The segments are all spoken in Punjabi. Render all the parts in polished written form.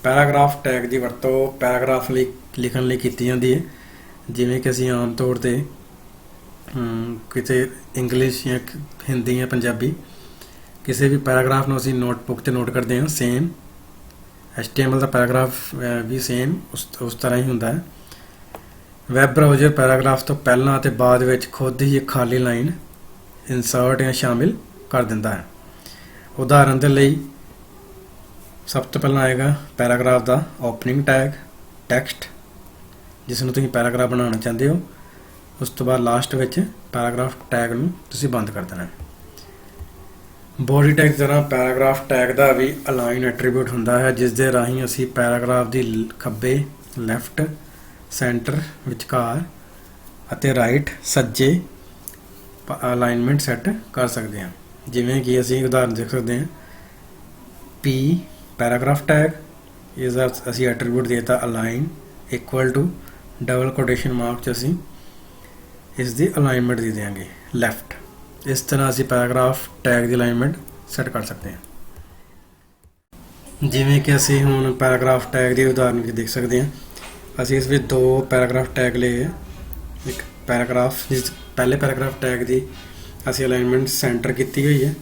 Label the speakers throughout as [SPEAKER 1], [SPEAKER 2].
[SPEAKER 1] ਪੈਰਾਗ੍ਰਾਫ ਟੈਗ ਦੀ ਵਰਤੋਂ ਪੈਰਾਗ੍ਰਾਫ ਲਈ ਲਿਖਣ ਲਈ ਕੀਤੀ ਜਾਂਦੀ ਹੈ। ਜਿਵੇਂ ਕਿ ਅਸੀਂ ਆਮ ਤੌਰ 'ਤੇ ਕਿਤੇ ਇੰਗਲਿਸ਼ ਜਾਂ ਹਿੰਦੀ ਜਾਂ ਪੰਜਾਬੀ ਕਿਸੇ ਵੀ ਪੈਰਾਗ੍ਰਾਫ ਨੂੰ ਅਸੀਂ ਨੋਟਬੁੱਕ 'ਤੇ ਨੋਟ ਕਰਦੇ ਹਾਂ। ਸੇਮ HTML ਦਾ ਪੈਰਾਗ੍ਰਾਫ ਵੀ ਸੇਮ ਉਸ ਤਰ੍ਹਾਂ ਹੀ ਹੁੰਦਾ ਹੈ। ਵੈਬ ਬਰਾਊਜ਼ਰ ਪੈਰਾਗ੍ਰਾਫ ਤੋਂ ਪਹਿਲਾਂ ਅਤੇ ਬਾਅਦ ਵਿੱਚ ਖੁਦ ਹੀ ਇੱਕ ਖਾਲੀ ਲਾਈਨ ਇਨਸਰਟ ਜਾਂ ਸ਼ਾਮਿਲ ਕਰ ਦਿੰਦਾ ਹੈ। ਉਦਾਹਰਨ ਦੇ ਲਈ ਸਭ ਤੋਂ ਪਹਿਲਾਂ ਆਏਗਾ ਪੈਰਾਗ੍ਰਾਫ ਦਾ ਓਪਨਿੰਗ ਟੈਗ ਟੈਕਸਟ, ਜਿਸ ਨੂੰ ਤੁਸੀਂ ਪੈਰਾਗ੍ਰਾਫ ਬਣਾਉਣਾ ਚਾਹੁੰਦੇ ਹੋ। ਉਸ ਤੋਂ ਬਾਅਦ ਲਾਸਟ ਵਿੱਚ ਪੈਰਾਗ੍ਰਾਫ ਟੈਗ ਨੂੰ ਤੁਸੀਂ ਬੰਦ ਕਰ ਦੇਣਾ। ਬੋਡੀ ਟੈਗ ਦੀ ਤਰ੍ਹਾਂ ਪੈਰਾਗ੍ਰਾਫ ਟੈਗ ਦਾ ਵੀ ਅਲਾਈਨ ਐਟਰੀਬਿਊਟ ਹੁੰਦਾ ਹੈ, ਜਿਸ ਦੇ ਰਾਹੀਂ ਅਸੀਂ ਪੈਰਾਗ੍ਰਾਫ ਦੀ ਖੱਬੇ, ਲੈਫਟ, ਸੈਂਟਰ, ਵਿਚਕਾਰ ਅਤੇ ਰਾਈਟ, ਸੱਜੇ ਅਲਾਈਨਮੈਂਟ ਸੈੱਟ ਕਰ ਸਕਦੇ ਹਾਂ। ਜਿਵੇਂ ਕਿ ਅਸੀਂ ਉਦਾਹਰਨ ਦੇਖ ਸਕਦੇ ਹਾਂ, P ਪੈਰਾਗ੍ਰਾਫ ਟੈਗ ਇਸ ਦਾ ਅਸੀਂ ਐਟਰੀਬਿਊਟ ਦੇਤਾ align equal to double quotation mark 'ਚ ਅਸੀਂ ਇਸ ਦੀ ਅਲਾਈਨਮੈਂਟ ਦੇ ਦਿਆਂਗੇ ਲੈਫਟ। ਇਸ ਤਰ੍ਹਾਂ ਅਸੀਂ ਪੈਰਾਗ੍ਰਾਫ ਟੈਗ ਦੀ ਅਲਾਈਨਮੈਂਟ ਸੈੱਟ ਕਰ ਸਕਦੇ ਹਾਂ। ਜਿਵੇਂ ਕਿ ਅਸੀਂ ਹੁਣ ਪੈਰਾਗ੍ਰਾਫ ਟੈਗ ਦੀ ਉਦਾਹਰਨ ਵਿੱਚ ਦੇਖ ਸਕਦੇ ਹਾਂ। ਅਸੀਂ ਇਸ ਵਿੱਚ ਦੋ ਪੈਰਾਗ੍ਰਾਫ ਟੈਗ ਲਏ ਹੈ। ਇੱਕ ਪੈਰਾਗ੍ਰਾਫ ਜਿਸ ਪਹਿਲੇ ਪੈਰਾਗ੍ਰਾਫ ਟੈਗ ਦੀ ਅਸੀਂ ਅਲਾਈਨਮੈਂਟ ਸੈਂਟਰ ਕੀਤੀ ਹੋਈ ਹੈ,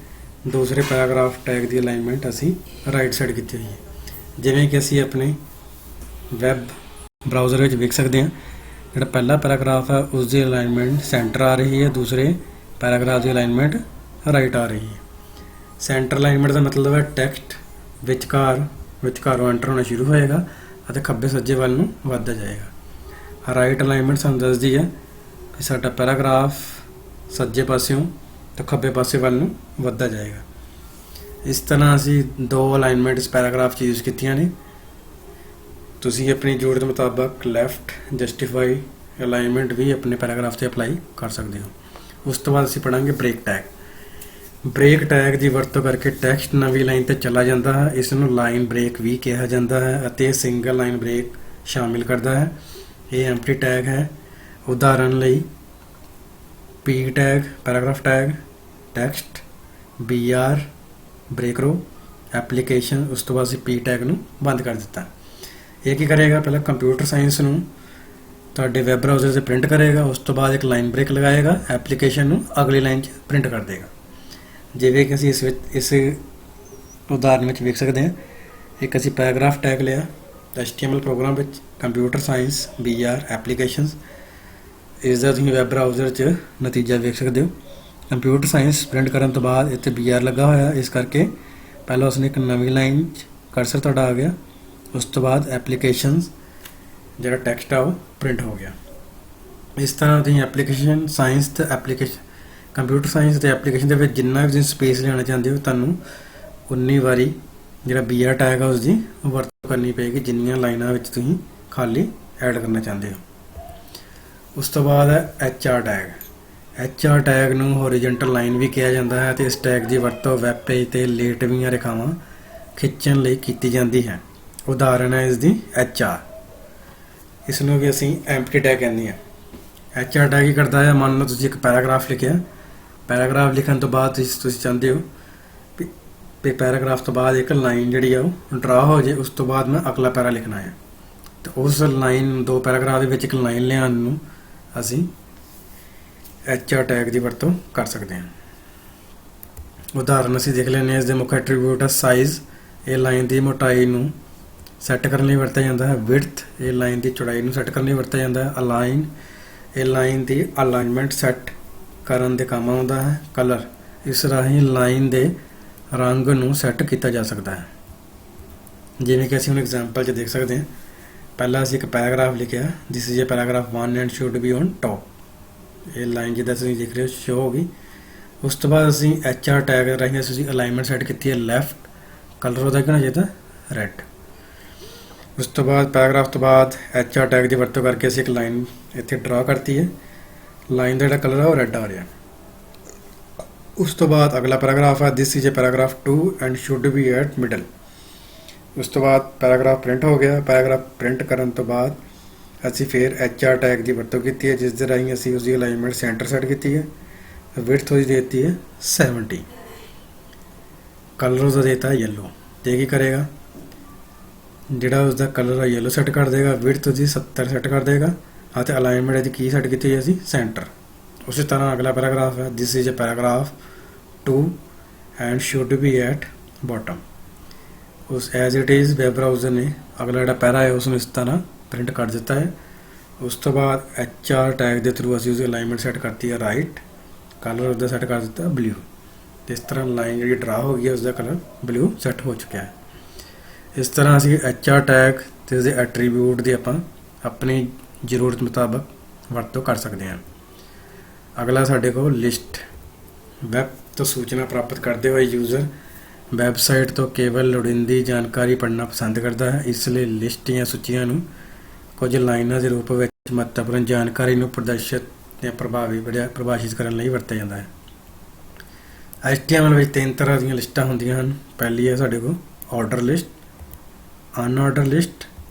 [SPEAKER 1] ਦੂਸਰੇ ਪੈਰਾਗ੍ਰਾਫ ਟੈਗ ਦੀ ਅਲਾਈਨਮੈਂਟ ਅਸੀਂ ਰਾਈਟ ਸਾਈਡ ਕੀਤੀ ਹੋਈ ਹੈ। ਜਿਵੇਂ ਕਿ ਅਸੀਂ ਆਪਣੇ ਵੈਬ ਬਰਾਊਜ਼ਰ ਵਿੱਚ ਵੇਖ ਸਕਦੇ ਹਾਂ, ਜਿਹੜਾ ਪਹਿਲਾ ਪੈਰਾਗ੍ਰਾਫ ਹੈ ਉਸ ਦੀ ਅਲਾਈਨਮੈਂਟ ਸੈਂਟਰ ਆ ਰਹੀ ਹੈ, ਦੂਸਰੇ ਪੈਰਾਗ੍ਰਾਫ ਦੀ ਅਲਾਈਨਮੈਂਟ ਰਾਈਟ ਆ ਰਹੀ ਹੈ। ਸੈਂਟਰ ਅਲਾਈਨਮੈਂਟ ਦਾ ਮਤਲਬ ਹੈ ਟੈਕਸਟ ਵਿਚਕਾਰੋਂ ਐਂਟਰ ਹੋਣਾ ਸ਼ੁਰੂ ਹੋਏਗਾ ਅਤੇ ਖੱਬੇ ਸੱਜੇ ਵੱਲ ਨੂੰ ਵੱਧਦਾ ਜਾਏਗਾ। ਰਾਈਟ ਅਲਾਈਨਮੈਂਟ ਸਾਨੂੰ ਦੱਸਦੀ ਹੈ ਕਿ ਸਾਡਾ ਪੈਰਾਗ੍ਰਾਫ ਸੱਜੇ ਪਾਸਿਓਂ ਤੇ ਖੱਬੇ ਪਾਸੇ ਵੱਲ ਨੂੰ ਵੱਧਦਾ ਜਾਏਗਾ। ਇਸ ਤਰ੍ਹਾਂ ਅਸੀਂ ਦੋ ਅਲਾਈਨਮੈਂਟ ਇਸ ਪੈਰਾਗ੍ਰਾਫ 'ਚ ਯੂਜ਼ ਕੀਤੀਆਂ ਨੇ। ਤੁਸੀਂ ਆਪਣੀ ਜ਼ਰੂਰਤ ਮੁਤਾਬਕ ਲੈਫਟ ਜਸਟੀਫਾਈ ਅਲਾਈਨਮੈਂਟ ਵੀ ਆਪਣੇ ਪੈਰਾਗ੍ਰਾਫ 'ਤੇ ਅਪਲਾਈ ਕਰ ਸਕਦੇ ਹੋ। ਉਸ ਤੋਂ ਬਾਅਦ ਅਸੀਂ ਪੜ੍ਹਾਂਗੇ ਬ੍ਰੇਕ ਟੈਗ। ਬ੍ਰੇਕ ਟੈਗ ਦੀ ਵਰਤੋਂ ਕਰਕੇ ਟੈਕਸਟ ਨਵੀਂ ਲਾਈਨ 'ਤੇ ਚਲਾ ਜਾਂਦਾ ਹੈ। ਇਸ ਨੂੰ ਲਾਈਨ ਬ੍ਰੇਕ ਵੀ ਕਿਹਾ ਜਾਂਦਾ ਹੈ ਅਤੇ ਸਿੰਗਲ ਲਾਈਨ ਬ੍ਰੇਕ ਸ਼ਾਮਿਲ ਕਰਦਾ ਹੈ। ਇਹ ਐਮਪਟੀ ਟੈਗ ਹੈ। ਉਦਾਹਰਨ ਲਈ P tag paragraph tag text BR break row application. ਉਸ ਤੋਂ ਬਾਅਦ ਅਸੀਂ P ਟੈਗ ਨੂੰ ਬੰਦ ਕਰ ਦਿੱਤਾ। ਇਹ ਕੀ ਕਰੇਗਾ, ਪਹਿਲਾਂ ਕੰਪਿਊਟਰ ਸਾਇੰਸ ਨੂੰ ਤੁਹਾਡੇ ਵੈਬ ਬਰਾਊਜ਼ਰ 'ਤੇ ਪ੍ਰਿੰਟ ਕਰੇਗਾ, ਉਸ ਤੋਂ ਬਾਅਦ ਇੱਕ ਲਾਈਨ ਬ੍ਰੇਕ ਲਗਾਏਗਾ, ਐਪਲੀਕੇਸ਼ਨ ਨੂੰ ਅਗਲੀ ਲਾਈਨ 'ਚ ਪ੍ਰਿੰਟ ਕਰ ਦੇਗਾ। ਜਿਵੇਂ ਕਿ ਅਸੀਂ ਇਸ ਉਦਾਹਰਨ ਵਿੱਚ ਵੇਖ ਸਕਦੇ ਹਾਂ, ਇੱਕ ਅਸੀਂ ਪੈਰਾਗ੍ਰਾਫ ਟੈਗ ਲਿਆ HTML ਪ੍ਰੋਗਰਾਮ ਵਿੱਚ, ਕੰਪਿਊਟਰ ਸਾਇੰਸ BR ਐਪਲੀਕੇਸ਼ਨਸ। ਇਸ ਦਾ ਤੁਸੀਂ ਵੈਬ ਬਰਾਊਜ਼ਰ 'ਚ ਨਤੀਜਾ ਵੇਖ ਸਕਦੇ ਹੋ। ਕੰਪਿਊਟਰ ਸਾਇੰਸ ਪ੍ਰਿੰਟ ਕਰਨ ਤੋਂ ਬਾਅਦ ਇੱਥੇ BR ਲੱਗਾ ਹੋਇਆ, ਇਸ ਕਰਕੇ ਪਹਿਲਾਂ ਉਸਨੇ ਇੱਕ ਨਵੀਂ ਲਾਈਨ 'ਚ ਕਰਸਰ ਤੁਹਾਡਾ ਆ ਗਿਆ, ਉਸ ਤੋਂ ਬਾਅਦ ਐਪਲੀਕੇਸ਼ਨਸ ਜਿਹੜਾ ਟੈਕਸਟ ਆ ਉਹ ਪ੍ਰਿੰਟ ਹੋ ਗਿਆ। ਇਸ ਤਰ੍ਹਾਂ ਤੁਸੀਂ ਐਪਲੀਕੇਸ਼ਨ ਸਾਇੰਸ ਅਤੇ ਕੰਪਿਊਟਰ ਸਾਇੰਸ ਅਤੇ ਐਪਲੀਕੇਸ਼ਨ ਦੇ ਵਿੱਚ ਜਿੰਨਾ ਵੀ ਤੁਸੀਂ ਸਪੇਸ ਲੈਣਾ ਚਾਹੁੰਦੇ ਹੋ, ਤੁਹਾਨੂੰ ਉਨੀ ਵਾਰੀ ਜਿਹੜਾ BR ਟੈਗ ਆ ਉਸ ਦੀ ਵਰਤੋਂ ਕਰਨੀ ਪਏਗੀ, ਜਿੰਨੀਆਂ ਲਾਈਨਾਂ ਵਿੱਚ ਤੁਸੀਂ ਖਾਲੀ ਐਡ ਕਰਨਾ ਚਾਹੁੰਦੇ ਹੋ। ਉਸ ਤੋਂ ਬਾਅਦ ਹੈ HR ਟੈਗ। HR ਟੈਗ ਨੂੰ ਹੋਰੀਜੈਂਟਲ ਲਾਈਨ ਵੀ ਕਿਹਾ ਜਾਂਦਾ ਹੈ ਅਤੇ ਇਸ ਟੈਗ ਦੀ ਵਰਤੋਂ ਵੈਬ ਪੇਜ 'ਤੇ ਲੇਟਵੀਆਂ ਰੇਖਾਵਾਂ ਖਿੱਚਣ ਲਈ ਕੀਤੀ ਜਾਂਦੀ ਹੈ। ਉਦਾਹਰਨ ਹੈ ਇਸ ਦੀ HR। ਇਸ ਨੂੰ ਵੀ ਅਸੀਂ ਐਮਪਟੀ ਟੈਗ ਕਹਿੰਦੇ ਹਾਂ। HR ਟੈਗ ਕੀ ਕਰਦਾ ਹੈ, ਮੰਨ ਲਓ ਤੁਸੀਂ ਇੱਕ ਪੈਰਾਗ੍ਰਾਫ ਲਿਖਿਆ, ਪੈਰਾਗ੍ਰਾਫ ਲਿਖਣ ਤੋਂ ਬਾਅਦ ਤੁਸੀਂ ਚਾਹੁੰਦੇ ਹੋ ਵੀ ਪੈਰਾਗ੍ਰਾਫ ਤੋਂ ਬਾਅਦ ਇੱਕ ਲਾਈਨ ਜਿਹੜੀ ਆ ਉਹ ਡਰਾ ਹੋ ਜਾਏ, ਉਸ ਤੋਂ ਬਾਅਦ ਮੈਂ ਅਗਲਾ ਪੈਰਾ ਲਿਖਣਾ ਹੈ। ਅਤੇ ਉਸ ਲਾਈਨ ਦੋ ਪੈਰਾਗ੍ਰਾਫ ਦੇ ਵਿੱਚ ਇੱਕ ਲਾਈਨ ਲਿਆਉਣ ਨੂੰ ਅਸੀਂ HR ਟੈਗ ਦੀ ਵਰਤੋਂ ਕਰ ਸਕਦੇ ਹਾਂ। ਉਦਾਹਰਨ ਅਸੀਂ ਦੇਖ ਲੈਂਦੇ ਹਾਂ। ਇਸ ਦੇ ਮੁੱਖ ਐਟਰੀਬਿਊਟ ਹੈ ਸਾਈਜ਼, ਇਹ ਲਾਈਨ ਦੀ ਮੋਟਾਈ ਨੂੰ ਸੈੱਟ ਕਰਨ ਲਈ ਵਰਤਿਆ ਜਾਂਦਾ ਹੈ। ਵਿਡਥ, ਇਹ ਲਾਈਨ ਦੀ ਚੌੜਾਈ ਨੂੰ ਸੈੱਟ ਕਰਨ ਲਈ ਵਰਤਿਆ ਜਾਂਦਾ ਹੈ। ਅਲਾਈਨ, ਇਹ ਲਾਈਨ ਦੀ ਅਲਾਈਨਮੈਂਟ ਸੈੱਟ ਕਰਨ ਦੇ ਕੰਮ ਆਉਂਦਾ ਹੈ। ਕਲਰ, ਇਸ ਰਾਹੀਂ ਲਾਈਨ ਦੇ ਰੰਗ ਨੂੰ ਸੈੱਟ ਕੀਤਾ ਜਾ ਸਕਦਾ ਹੈ। ਜਿਵੇਂ ਕਿ ਅਸੀਂ ਹੁਣ ਐਗਜ਼ਾਮਪਲ 'ਚ ਦੇਖ ਸਕਦੇ ਹਾਂ, ਪਹਿਲਾਂ ਅਸੀਂ ਇੱਕ ਪੈਰਾਗ੍ਰਾਫ ਲਿਖਿਆ, this is a paragraph 1 and should B on top. ਇਹ ਲਾਈਨ ਜਿੱਦਾਂ ਤੁਸੀਂ ਦੇਖ ਰਹੇ ਹੋ ਸ਼ੋ ਹੋ ਗਈ। ਉਸ ਤੋਂ ਬਾਅਦ ਅਸੀਂ HR ਟੈਗ ਰਾਹੀਂ ਅਸੀਂ ਅਲਾਈਨਮੈਂਟ ਸੈੱਟ ਕੀਤੀ ਹੈ ਲੈਫਟ, ਕਲਰ ਉਹਦਾ ਕਿਹੜਾ ਚਾਹੀਦਾ ਰੈੱਡ। ਉਸ ਤੋਂ ਬਾਅਦ ਪੈਰਾਗ੍ਰਾਫ ਤੋਂ ਬਾਅਦ HR ਟੈਗ ਦੀ ਵਰਤੋਂ ਕਰਕੇ ਅਸੀਂ ਇੱਕ ਲਾਈਨ ਇੱਥੇ ਡਰਾ ਕਰਤੀ ਹੈ, ਲਾਈਨ ਦਾ ਜਿਹੜਾ ਕਲਰ ਹੈ ਉਹ ਰੈੱਡ ਆ ਰਿਹਾ। ਉਸ ਤੋਂ ਬਾਅਦ ਅਗਲਾ ਪੈਰਾਗ੍ਰਾਫ ਹੈ, this is a paragraph 2 and should be at middle. ਉਸ ਤੋਂ ਬਾਅਦ ਪੈਰਾਗ੍ਰਾਫ ਪ੍ਰਿੰਟ ਹੋ ਗਿਆ। ਪੈਰਾਗ੍ਰਾਫ ਪ੍ਰਿੰਟ ਕਰਨ ਤੋਂ ਬਾਅਦ ਅਸੀਂ ਫਿਰ HR ਟੈਗ ਦੀ ਵਰਤੋਂ ਕੀਤੀ ਹੈ, ਜਿਸ ਦੇ ਰਾਹੀਂ ਅਸੀਂ ਉਸਦੀ ਅਲਾਈਨਮੈਂਟ ਸੈਂਟਰ ਸੈੱਟ ਕੀਤੀ ਹੈ। ਵਿਡਥ ਉਹਦੀ ਦੇ ਦਿੱਤੀ ਹੈ 70, ਕਲਰ ਉਹਦਾ ਦੇਤਾ ਯੈਲੋ। ਤੇ ਕੀ ਕਰੇਗਾ, ਜਿਹੜਾ ਉਸਦਾ ਕਲਰ ਹੈ yellow ਸੈੱਟ ਕਰ ਦੇਗਾ, ਵਿਡਥ ਉਹਦੀ 70 ਸੈੱਟ ਕਰ ਦੇਗਾ ਅਤੇ ਅਲਾਈਨਮੈਂਟ ਇਹਦੀ ਕੀ ਸੈੱਟ ਕੀਤੀ ਹੈ ਅਸੀਂ ਸੈਂਟਰ। ਉਸੇ ਤਰ੍ਹਾਂ ਅਗਲਾ ਪੈਰਾਗ੍ਰਾਫ ਹੈ, this is a paragraph 2 and should be at bottom. ਉਸ as it is web browser ਨੇ ਅਗਲਾ ਜਿਹੜਾ ਪੈਰਾ ਹੈ ਉਸ ਨੂੰ ਇਸ ਤਰ੍ਹਾਂ ਪ੍ਰਿੰਟ ਕਰ ਦਿੱਤਾ ਹੈ। ਉਸ ਤੋਂ ਬਾਅਦ HR ਟੈਗ ਦੇ ਥਰੂ ਅਸੀਂ ਉਸਦੀ ਅਲਾਈਨਮੈਂਟ ਸੈੱਟ ਕਰਤੀ ਹੈ ਰਾਈਟ, ਕਲਰ ਉਸਦਾ ਸੈੱਟ ਕਰ ਦਿੱਤਾ ਬਲੂ। ਇਸ ਤਰ੍ਹਾਂ ਲਾਈਨ ਜਿਹੜੀ ਡਰਾ ਹੋ ਗਈ ਹੈ ਉਸਦਾ ਕਲਰ ਬਲੂ ਸੈੱਟ ਹੋ ਚੁੱਕਿਆ ਹੈ। ਇਸ ਤਰ੍ਹਾਂ ਅਸੀਂ HR ਟੈਗ ਤੇ ਉਸਦੇ ਐਟਰੀਬਿਊਟ ਦੀ ਆਪਾਂ ਆਪਣੀ ਜ਼ਰੂਰਤ ਮੁਤਾਬਕ ਵਰਤੋਂ ਕਰ ਸਕਦੇ ਹਾਂ। ਅਗਲਾ ਸਾਡੇ ਕੋਲ ਲਿਸਟ। ਵੈਬ ਤੋਂ ਸੂਚਨਾ ਪ੍ਰਾਪਤ ਕਰਦੇ ਹੋਏ ਯੂਜ਼ਰ ਵੈਬਸਾਈਟ ਤੋਂ ਕੇਵਲ ਲੋੜੀਂਦੀ ਜਾਣਕਾਰੀ ਪੜ੍ਹਨਾ ਪਸੰਦ ਕਰਦਾ ਹੈ, ਇਸ ਲਈ ਲਿਸਟ ਜਾਂ ਸੂਚੀਆਂ ਨੂੰ ਕੁਝ ਲਾਈਨਾਂ ਦੇ ਰੂਪ ਵਿੱਚ ਮਹੱਤਵਪੂਰਨ ਜਾਣਕਾਰੀ ਨੂੰ ਪ੍ਰਦਰਸ਼ਿਤ ਜਾਂ ਪ੍ਰਭਾਸ਼ਿਤ ਕਰਨ ਲਈ ਵਰਤਿਆ ਜਾਂਦਾ ਹੈ। HTML ਵਿੱਚ 3 ਤਰ੍ਹਾਂ ਦੀਆਂ ਲਿਸਟਾਂ ਹੁੰਦੀਆਂ ਹਨ। ਪਹਿਲੀ ਹੈ ਸਾਡੇ ਕੋਲ ਆਰਡਰ ਲਿਸਟ, ਅਨਆਰਡਰ ਲਿਸਟ,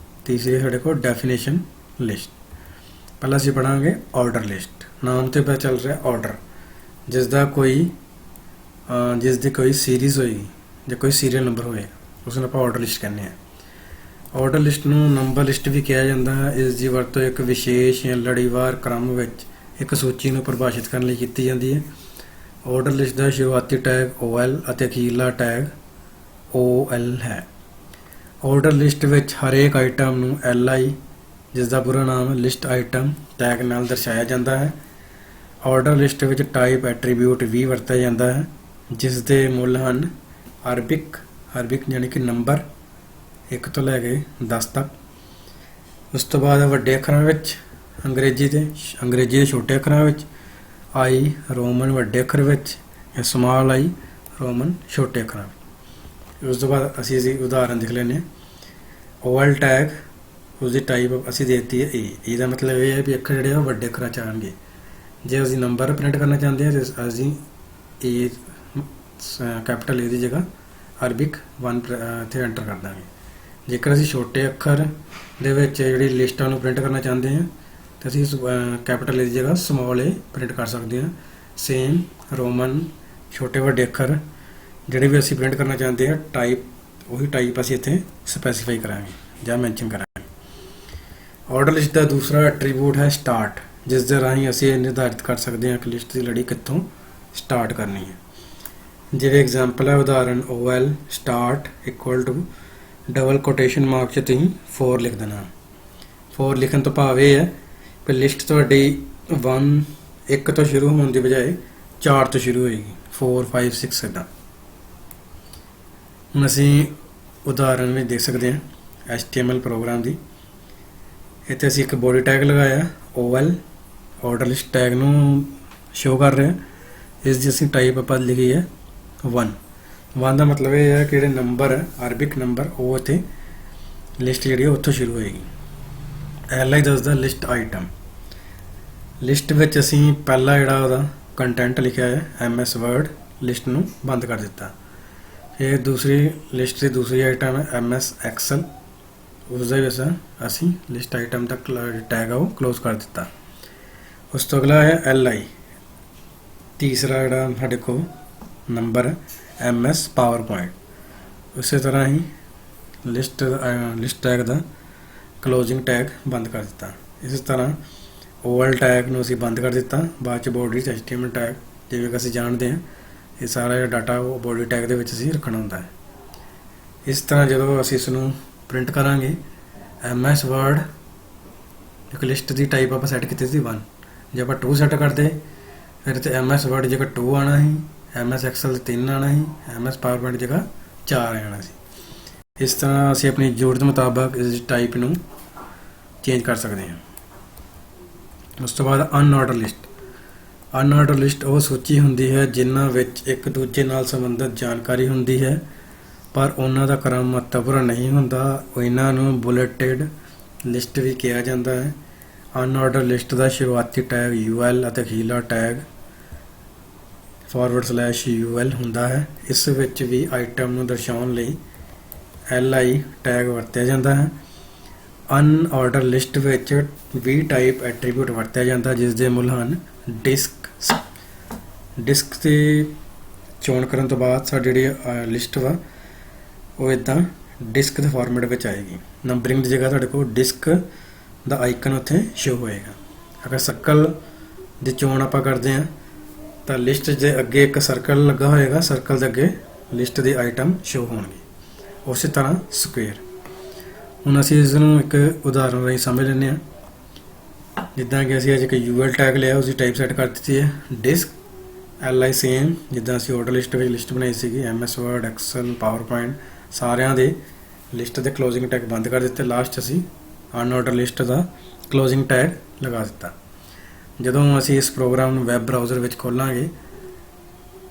[SPEAKER 1] ਤੀਸਰੀ ਸਾਡੇ ਕੋਲ ਡੈਫੀਨੇਸ਼ਨ ਲਿਸਟ। ਪਹਿਲਾਂ ਅਸੀਂ ਪੜਾਂਗੇ ਆਰਡਰ ਲਿਸਟ। ਨਾਮ ਤੇ ਪਤਾ ਚੱਲ ਰਿਹਾ ਆਰਡਰ, ਜਿਸ ਦੀ ਕੋਈ ਸੀਰੀਜ਼ ਹੋਏਗੀ ਜਾਂ ਕੋਈ ਸੀਰੀਅਲ ਨੰਬਰ ਹੋਏ ਉਸ ਨੂੰ ਆਪਾਂ ਆਰਡਰ ਲਿਸਟ ਕਹਿੰਦੇ ਹਾਂ। ਆਰਡਰ ਲਿਸਟ ਨੂੰ ਨੰਬਰ ਲਿਸਟ ਵੀ ਕਿਹਾ ਜਾਂਦਾ ਹੈ। ਇਸ ਦੀ ਵਰਤੋਂ ਇੱਕ ਵਿਸ਼ੇਸ਼ ਜਾਂ ਲੜੀਵਾਰ ਕ੍ਰਮ ਵਿੱਚ ਇੱਕ ਸੂਚੀ ਨੂੰ ਪਰਿਭਾਸ਼ਿਤ ਕਰਨ ਲਈ ਕੀਤੀ ਜਾਂਦੀ ਹੈ। ਆਰਡਰ ਲਿਸਟ ਦਾ ਸ਼ੁਰੂਆਤੀ ਟੈਗ OL ਅਤੇ ਅਖੀਰਲਾ ਟੈਗ OL ਹੈ। ਆਰਡਰ ਲਿਸਟ ਵਿੱਚ ਹਰੇਕ ਆਈਟਮ ਨੂੰ LI, ਜਿਸ ਦਾ ਪੂਰਾ ਨਾਮ ਲਿਸਟ ਆਈਟਮ ਟੈਗ ਨਾਲ ਦਰਸਾਇਆ ਜਾਂਦਾ ਹੈ। ਆਰਡਰ ਲਿਸਟ ਵਿੱਚ ਟਾਈਪ ਐਟਰੀਬਿਊਟ ਵੀ ਵਰਤਿਆ ਜਾਂਦਾ ਹੈ, ਜਿਸ ਦੇ ਮੁੱਲ ਹਨ ਅਰਬਿਕ ਯਾਨੀ ਕਿ ਨੰਬਰ 1 ਤੋਂ ਲੈ ਕੇ 10 ਤੱਕ। ਉਸ ਤੋਂ ਬਾਅਦ ਵੱਡੇ ਅੱਖਰਾਂ ਵਿੱਚ ਅੰਗਰੇਜ਼ੀ ਦੇ ਛੋਟੇ ਅੱਖਰਾਂ ਵਿੱਚ I ਰੋਮਨ ਵੱਡੇ ਅੱਖਰ ਵਿੱਚ ਜਾਂ ਸਮਾਲ I ਰੋਮਨ ਛੋਟੇ ਅੱਖਰਾਂ ਵਿੱਚ। ਉਸ ਤੋਂ ਬਾਅਦ ਅਸੀਂ ਉਦਾਹਰਨ ਦੇਖ ਲੈਂਦੇ ਹਾਂ। OL ਟੈਗ ਉਸਦੀ ਟਾਈਪ ਅਸੀਂ ਦੇ ਦਿੱਤੀ ਹੈ E। ਇਹਦਾ ਮਤਲਬ ਇਹ ਹੈ ਵੀ ਅੱਖਰ ਜਿਹੜੇ ਆ ਵੱਡੇ ਅੱਖਰਾਂ 'ਚ ਆਉਣਗੇ। ਜੇ ਅਸੀਂ ਨੰਬਰ ਪ੍ਰਿੰਟ ਕਰਨਾ ਚਾਹੁੰਦੇ ਹਾਂ ਤਾਂ ਅਸੀਂ E ਕੈਪੀਟਲ A ਦੀ ਜਗ੍ਹਾ ਅਰਬਿਕ 1 ਇੱਥੇ ਐਂਟਰ ਕਰ ਦਾਂਗੇ। ਜੇਕਰ ਅਸੀਂ ਛੋਟੇ ਅੱਖਰ ਦੇ ਵਿੱਚ ਜਿਹੜੀ ਲਿਸਟਾਂ ਨੂੰ ਪ੍ਰਿੰਟ ਕਰਨਾ ਚਾਹੁੰਦੇ ਹਾਂ ਤਾਂ ਅਸੀਂ ਕੈਪੀਟਲ A ਦੀ ਜਗ੍ਹਾ ਸਮਾਲ A ਪ੍ਰਿੰਟ ਕਰ ਸਕਦੇ ਹਾਂ। ਸੇਮ ਰੋਮਨ ਛੋਟੇ ਵੱਡੇ ਅੱਖਰ ਜਿਹੜੇ ਵੀ ਅਸੀਂ ਪ੍ਰਿੰਟ ਕਰਨਾ ਚਾਹੁੰਦੇ ਹਾਂ ਉਹੀ ਟਾਈਪ ਅਸੀਂ ਇੱਥੇ ਸਪੈਸੀਫਾਈ ਕਰਾਂਗੇ ਜਾਂ ਮੈਂਸ਼ਨ ਕਰਾਂਗੇ। ਆਰਡਰ ਲਿਸਟ ਦਾ ਦੂਸਰਾ ਐਟਰੀਬਿਊਟ ਹੈ ਸਟਾਰਟ, ਜਿਸ ਦੇ ਰਾਹੀਂ ਅਸੀਂ ਇਹ ਨਿਰਧਾਰਿਤ ਕਰ ਸਕਦੇ ਹਾਂ ਕਿ ਲਿਸਟ ਦੀ ਲੜੀ ਕਿੱਥੋਂ ਸਟਾਰਟ ਕਰਨੀ ਹੈ। ਜਿਵੇਂ ਐਗਜ਼ਾਮਪਲ ਹੈ ਉਦਾਹਰਨ OL start equal to double quotation mark 'ਚ ਤੁਸੀਂ 4 ਲਿਖ ਦੇਣਾ। 4 ਲਿਖਣ ਤੋਂ ਭਾਵ ਇਹ ਹੈ ਕਿ ਲਿਸਟ ਤੁਹਾਡੀ 1 ਤੋਂ ਸ਼ੁਰੂ ਹੋਣ ਦੀ ਬਜਾਏ 4 ਤੋਂ ਸ਼ੁਰੂ ਹੋਏਗੀ, 4 5 6 ਇੱਦਾਂ। ਹੁਣ ਅਸੀਂ ਉਦਾਹਰਨ ਵਿੱਚ ਦੇਖ ਸਕਦੇ ਹਾਂ HTML ਪ੍ਰੋਗਰਾਮ ਦੀ। ਇੱਥੇ ਅਸੀਂ ਇੱਕ ਬੋਡੀ ਟੈਗ ਲਗਾਇਆ OL, ਆਰਡਰ ਲਿਸਟ ਟੈਗ ਨੂੰ ਸ਼ੋ ਕਰ ਰਿਹਾ। ਇਸ ਦੀ ਅਸੀਂ ਟਾਈਪ ਆਪਾਂ ਲਿਖੀ ਹੈ 1 ਦਾ ਮਤਲਬ ਇਹ ਹੈ ਕਿ ਜਿਹੜੇ ਨੰਬਰ ਹੈ ਅਰਬਿਕ ਨੰਬਰ ਉਹ ਇੱਥੇ ਲਿਸਟ ਜਿਹੜੀ ਉੱਥੋਂ ਸ਼ੁਰੂ ਹੋਏਗੀ। LI ਦੱਸਦਾ ਲਿਸਟ ਆਈਟਮ। ਲਿਸਟ ਵਿੱਚ ਅਸੀਂ ਪਹਿਲਾ ਜਿਹੜਾ ਉਹਦਾ ਕੰਟੈਂਟ ਲਿਖਿਆ ਹੈ MS Word, ਲਿਸਟ ਨੂੰ ਬੰਦ ਕਰ ਦਿੱਤਾ। ਫਿਰ ਦੂਸਰੀ ਲਿਸਟ ਦੀ ਦੂਸਰੀ ਆਈਟਮ ਹੈ MS Excel, ਉਸ ਦਾ ਵੀ ਅਸੀਂ ਲਿਸਟ ਆਈਟਮ ਦਾ ਟੈਗ ਆ ਉਹ ਕਲੋਜ਼ ਕਰ ਦਿੱਤਾ। ਉਸ ਤੋਂ ਅਗਲਾ ਹੈ LI, ਤੀਸਰਾ ਜਿਹੜਾ ਸਾਡੇ ਕੋਲ ਨੰਬਰ MS PowerPoint। ਉਸੇ ਤਰ੍ਹਾਂ ਹੀ ਲਿਸਟ ਟੈਗ ਦਾ ਕਲੋਜ਼ਿੰਗ ਟੈਗ ਬੰਦ ਕਰ ਦਿੱਤਾ। ਇਸੇ ਤਰ੍ਹਾਂ OL ਟੈਗ ਨੂੰ ਅਸੀਂ ਬੰਦ ਕਰ ਦਿੱਤਾ। ਬਾਅਦ 'ਚ ਬੋਡੀ 'ਚ HTML ਟੈਗ, ਜਿਵੇਂ ਕਿ ਅਸੀਂ ਜਾਣਦੇ ਹਾਂ ਇਹ ਸਾਰਾ ਜਿਹੜਾ ਡਾਟਾ ਉਹ ਬੋਡੀ ਟੈਗ ਦੇ ਵਿੱਚ ਅਸੀਂ ਰੱਖਣਾ ਹੁੰਦਾ ਹੈ। ਇਸ ਤਰ੍ਹਾਂ ਜਦੋਂ ਅਸੀਂ ਇਸ ਨੂੰ ਪ੍ਰਿੰਟ ਕਰਾਂਗੇ MS Word ਇੱਕ ਲਿਸਟ ਦੀ ਟਾਈਪ ਆਪਾਂ ਸੈੱਟ ਕੀਤੀ ਸੀ 1, ਜੇ ਆਪਾਂ 2 ਸੈੱਟ ਕਰਦੇ ਫਿਰ ਇੱਥੇ MS Word ਜਗ੍ਹਾ 2 ਆਉਣਾ ਸੀ, MS Excel 3 ਆਉਣਾ ਸੀ, MS PowerPoint ਜਗ੍ਹਾ 4 ਆਉਣਾ ਸੀ। ਇਸ ਤਰ੍ਹਾਂ ਅਸੀਂ ਆਪਣੀ ਜ਼ਰੂਰਤ ਮੁਤਾਬਕ ਇਸ ਟਾਈਪ ਨੂੰ ਚੇਂਜ ਕਰ ਸਕਦੇ ਹਾਂ। ਉਸ ਤੋਂ ਬਾਅਦ ਅਨਆਰਡਰ ਲਿਸਟ। ਅਨਆਰਡਰ ਲਿਸਟ ਉਹ ਸੂਚੀ ਹੁੰਦੀ ਹੈ ਜਿਨ੍ਹਾਂ ਵਿੱਚ ਇੱਕ ਦੂਜੇ ਨਾਲ ਸੰਬੰਧਿਤ ਜਾਣਕਾਰੀ ਹੁੰਦੀ ਹੈ ਪਰ ਉਹਨਾਂ ਦਾ ਕ੍ਰਮ ਮਹੱਤਵਪੂਰਨ ਨਹੀਂ ਹੁੰਦਾ। ਇਹਨਾਂ ਨੂੰ ਬੁਲੇਟਡ ਲਿਸਟ ਵੀ ਕਿਹਾ ਜਾਂਦਾ ਹੈ। ਅਨਆਰਡਰ ਲਿਸਟ ਦਾ ਸ਼ੁਰੂਆਤੀ ਟੈਗ UL ਅਤੇ ਅਖੀਰਲਾ ਟੈਗ /UL ਹੁੰਦਾ ਹੈ। ਇਸ ਵਿੱਚ ਵੀ ਆਈਟਮ ਨੂੰ ਦਰਸਾਉਣ ਲਈ LI ਟੈਗ ਵਰਤਿਆ ਜਾਂਦਾ ਹੈ। ਅਨਆਰਡਰ ਲਿਸਟ ਵਿੱਚ ਵੀ ਟਾਈਪ ਐਟਰੀਬਿਊਟ ਵਰਤਿਆ ਜਾਂਦਾ ਜਿਸ ਦੇ ਮੁੱਲ ਹਨ ਡਿਸਕ ਤੇ ਚੋਣ ਕਰਨ ਤੋਂ ਬਾਅਦ ਸਾਡੀ ਜਿਹੜੀ ਲਿਸਟ ਵਾ ਉਹ ਇੱਦਾਂ ਡਿਸਕ ਦੇ ਫਾਰਮੈਟ ਵਿੱਚ ਆਏਗੀ। ਨੰਬਰਿੰਗ ਦੀ ਜਗ੍ਹਾ ਤੁਹਾਡੇ ਕੋਲ ਡਿਸਕ ਦਾ ਆਈਕਨ ਉੱਥੇ ਸ਼ੋ ਹੋਏਗਾ। ਅਗਰ ਸਰਕਲ ਦੀ ਚੋਣ ਆਪਾਂ ਕਰਦੇ ਹਾਂ ਤਾਂ ਲਿਸਟ ਦੇ ਅੱਗੇ ਇੱਕ ਸਰਕਲ ਲੱਗਾ ਹੋਏਗਾ, ਸਰਕਲ ਦੇ ਅੱਗੇ ਲਿਸਟ ਦੇ ਆਈਟਮ ਸ਼ੋ ਹੋਣਗੇ। ਉਸੇ ਤਰ੍ਹਾਂ ਸਕੁਏਅਰ। ਹੁਣ ਅਸੀਂ ਇਸ ਨੂੰ ਇੱਕ ਉਦਾਹਰਨ ਰਾਹੀਂ ਸਮਝ ਲੈਂਦੇ ਹਾਂ। ਜਿੱਦਾਂ ਕਿ ਅਸੀਂ ਅੱਜ ਇੱਕ UL ਟੈਗ ਲਿਆ, ਉਸਦੀ ਟਾਈਪ ਸੈੱਟ ਕਰ ਦਿੱਤੀ ਹੈ ਡਿਸਕ। LI ਸੇਮ ਜਿੱਦਾਂ ਅਸੀਂ ਆਰਡਰ ਲਿਸਟ ਵਿੱਚ ਲਿਸਟ ਬਣਾਈ ਸੀਗੀ, MS Word, Excel, PowerPoint ਸਾਰਿਆਂ ਦੇ ਲਿਸਟ ਦੇ ਕਲੋਜ਼ਿੰਗ ਟੈਗ ਬੰਦ ਕਰ ਦਿੱਤੇ। ਲਾਸਟ ਅਸੀਂ ਅਨਆਰਡਰ ਲਿਸਟ ਦਾ ਕਲੋਜ਼ਿੰਗ ਟੈਗ ਲਗਾ ਦਿੱਤਾ। ਜਦੋਂ ਅਸੀਂ ਇਸ ਪ੍ਰੋਗਰਾਮ ਨੂੰ ਵੈਬ ਬਰਾਊਜ਼ਰ ਵਿੱਚ ਖੋਲਾਂਗੇ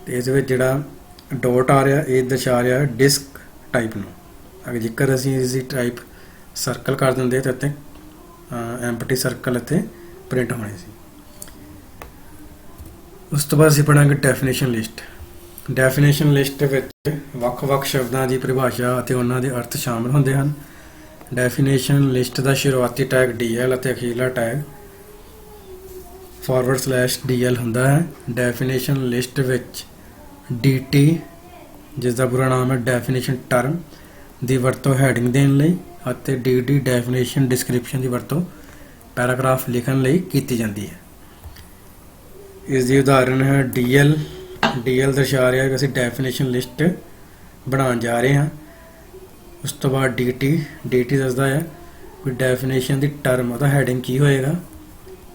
[SPEAKER 1] ਤੇ ਇਸ ਵਿੱਚ ਜਿਹੜਾ ਡੋਟ ਆ ਰਿਹਾ ਇਹ ਦਰਸਾ ਰਿਹਾ ਡਿਸਕ ਟਾਈਪ ਨੂੰ। ਅਗਰ ਜੇਕਰ ਅਸੀਂ ਇਸ ਦੀ ਟਾਈਪ ਸਰਕਲ ਕਰ ਦਿੰਦੇ ਤਾਂ ਇੱਥੇ ਐਮਪਟੀ ਸਰਕਲ ਇੱਥੇ ਪ੍ਰਿੰਟ ਹੋਣੇ ਸੀ। ਉਸ ਤੋਂ ਬਾਅਦ ਅਸੀਂ ਪੜਾਂਗੇ ਡੈਫੀਨੇਸ਼ਨ ਲਿਸਟ। ਡੈਫੀਨੇਸ਼ਨ ਲਿਸਟ ਵਿੱਚ ਵੱਖ-ਵੱਖ ਸ਼ਬਦਾਂ ਦੀ ਪਰਿਭਾਸ਼ਾ ਅਤੇ ਉਹਨਾਂ ਦੇ ਅਰਥ ਸ਼ਾਮਲ ਹੁੰਦੇ ਹਨ। ਡੈਫੀਨੇਸ਼ਨ ਲਿਸਟ ਦਾ ਸ਼ੁਰੂਆਤੀ ਟੈਗ DL ਅਤੇ ਅਖੀਰਲਾ ਟੈਗ /DL ਹੁੰਦਾ ਹੈ। ਡੈਫੀਨੇਸ਼ਨ ਲਿਸਟ ਵਿੱਚ DT ਜਿਸ ਦਾ ਪੂਰਾ ਨਾਮ ਹੈ ਡੈਫੀਨੇਸ਼ਨ ਟਰਮ ਦੀ ਵਰਤੋਂ ਹੈਡਿੰਗ ਦੇਣ ਲਈ ਅਤੇ DD ਡੈਫੀਨੇਸ਼ਨ ਡਿਸਕ੍ਰਿਪਸ਼ਨ ਦੀ ਵਰਤੋਂ ਪੈਰਾਗ੍ਰਾਫ ਲਿਖਣ ਲਈ ਕੀਤੀ ਜਾਂਦੀ ਹੈ। ਇਸ ਦੀ ਉਦਾਹਰਨ ਹੈ DL ਦਰਸਾ ਰਿਹਾ ਕਿ ਅਸੀਂ ਡੈਫੀਨੇਸ਼ਨ ਲਿਸਟ ਬਣਾਉਣ ਜਾ ਰਹੇ ਹਾਂ। ਉਸ ਤੋਂ ਬਾਅਦ DT ਦੱਸਦਾ ਹੈ ਕਿ ਡੈਫੀਨੇਸ਼ਨ ਦੀ ਟਰਮ ਉਹਦਾ ਹੈਡਿੰਗ ਕੀ ਹੋਏਗਾ।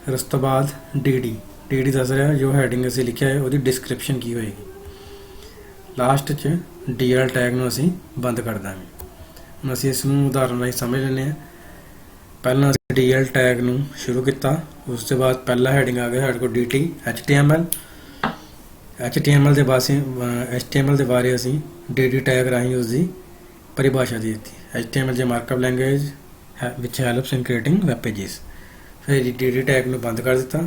[SPEAKER 1] ਫਿਰ ਉਸ ਤੋਂ ਬਾਅਦ DD ਦੱਸ ਰਿਹਾ ਜੋ ਹੈਡਿੰਗ ਅਸੀਂ ਲਿਖਿਆ ਹੈ ਉਹਦੀ ਡਿਸਕ੍ਰਿਪਸ਼ਨ ਕੀ ਹੋਏਗੀ। ਲਾਸਟ 'ਚ DL ਟੈਗ ਨੂੰ ਅਸੀਂ ਬੰਦ ਕਰ ਦਾਂਗੇ। ਹੁਣ ਅਸੀਂ ਇਸ ਨੂੰ ਉਦਾਹਰਨ ਰਾਹੀਂ ਸਮਝ ਲੈਂਦੇ ਹਾਂ। ਪਹਿਲਾਂ ਅਸੀਂ DL ਟੈਗ ਨੂੰ ਸ਼ੁਰੂ ਕੀਤਾ, ਉਸ ਤੋਂ ਬਾਅਦ ਪਹਿਲਾ ਹੈਡਿੰਗ ਆ ਗਿਆ ਸਾਡੇ ਕੋਲ DT HTML ਦੇ ਬਾਰੇ ਅਸੀਂ DD ਟੈਗ ਰਾਹੀਂ ਉਸਦੀ ਪਰਿਭਾਸ਼ਾ ਦੇ ਦਿੱਤੀ। HTML ਜੇ ਮਾਰਕਅਪ ਲੈਂਗੁਏਜ ਵਿਚ ਹੈਲਪਸ ਇਨ ਕ੍ਰੀਏਟਿੰਗ ਵੈਬ ਪੇਜਿਸ। ਫਿਰ DD ਟੈਗ ਨੂੰ ਬੰਦ ਕਰ ਦਿੱਤਾ।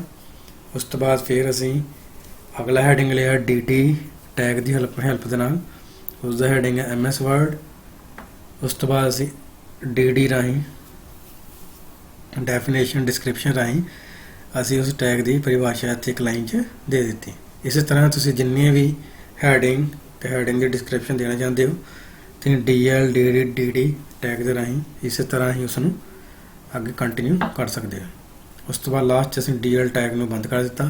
[SPEAKER 1] ਉਸ ਤੋਂ ਬਾਅਦ ਫਿਰ ਅਸੀਂ ਅਗਲਾ ਹੈਡਿੰਗ ਲਿਆ DT ਟੈਗ ਦੀ ਹੈਲਪ ਦੇ ਨਾਲ, ਉਸ ਦਾ ਹੈਡਿੰਗ ਹੈ MS Word। ਉਸ ਤੋਂ ਬਾਅਦ ਅਸੀਂ DD ਰਾਹੀਂ ਡੈਫੀਨੇਸ਼ਨ ਡਿਸਕ੍ਰਿਪਸ਼ਨ ਰਾਹੀਂ ਅਸੀਂ ਉਸ ਟੈਗ ਦੀ ਪਰਿਭਾਸ਼ਾ ਇੱਥੇ ਇੱਕ ਲਾਈਨ 'ਚ ਦੇ ਦਿੱਤੀ। ਇਸੇ ਤਰ੍ਹਾਂ ਤੁਸੀਂ ਜਿੰਨੇ ਵੀ ਹੈਡਿੰਗ ਤੇ ਹੈਡਿੰਗ ਦੀ ਡਿਸਕ੍ਰਿਪਸ਼ਨ ਦੇਣਾ ਚਾਹੁੰਦੇ ਹੋ ਤੁਸੀਂ DL DD ਟੈਗ ਦੇ ਰਾਹੀਂ ਇਸੇ ਤਰ੍ਹਾਂ ਹੀ ਉਸ ਨੂੰ ਅੱਗੇ ਕੰਟੀਨਿਊ ਕਰ ਸਕਦੇ ਹੋ। ਉਸ ਤੋਂ ਬਾਅਦ ਲਾਸਟ 'ਚ ਅਸੀਂ DL ਟੈਗ ਨੂੰ ਬੰਦ ਕਰ ਦਿੱਤਾ।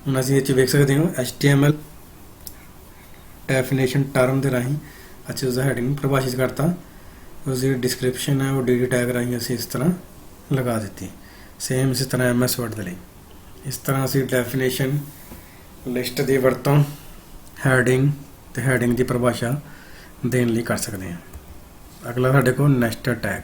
[SPEAKER 1] ਹੁਣ ਅਸੀਂ ਇਹ 'ਚ ਵੇਖ ਸਕਦੇ ਹਾਂ HTML ਡੈਫੀਨੇਸ਼ਨ ਟਰਮ ਦੇ ਰਾਹੀਂ ਅਸੀਂ ਉਸਦਾ ਹੈਡਿੰਗ ਨੂੰ ਪਰਿਭਾਸ਼ਿਤ ਕਰਤਾ। ਉਸਦੀ ਡਿਸਕ੍ਰਿਪਸ਼ਨ ਹੈ ਉਹ DD ਟੈਗ ਰਾਹੀਂ ਅਸੀਂ ਇਸ ਤਰ੍ਹਾਂ ਲਗਾ ਦਿੱਤੀ। ਸੇਮ ਇਸੇ ਤਰ੍ਹਾਂ MS Word ਦੇ ਲਈ। ਇਸ ਤਰ੍ਹਾਂ ਅਸੀਂ ਡੈਫੀਨੇਸ਼ਨ ਲਿਸਟ ਦੀ ਵਰਤੋਂ ਹੈਡਿੰਗ ਤੇ ਹੈਡਿੰਗ ਦੀ ਪਰਿਭਾਸ਼ਾ ਦੇਣ ਲਈ ਕਰ ਸਕਦੇ ਹਾਂ। ਅਗਲਾ ਸਾਡੇ ਕੋਲ ਨੈਸਟਡ ਟੈਗ।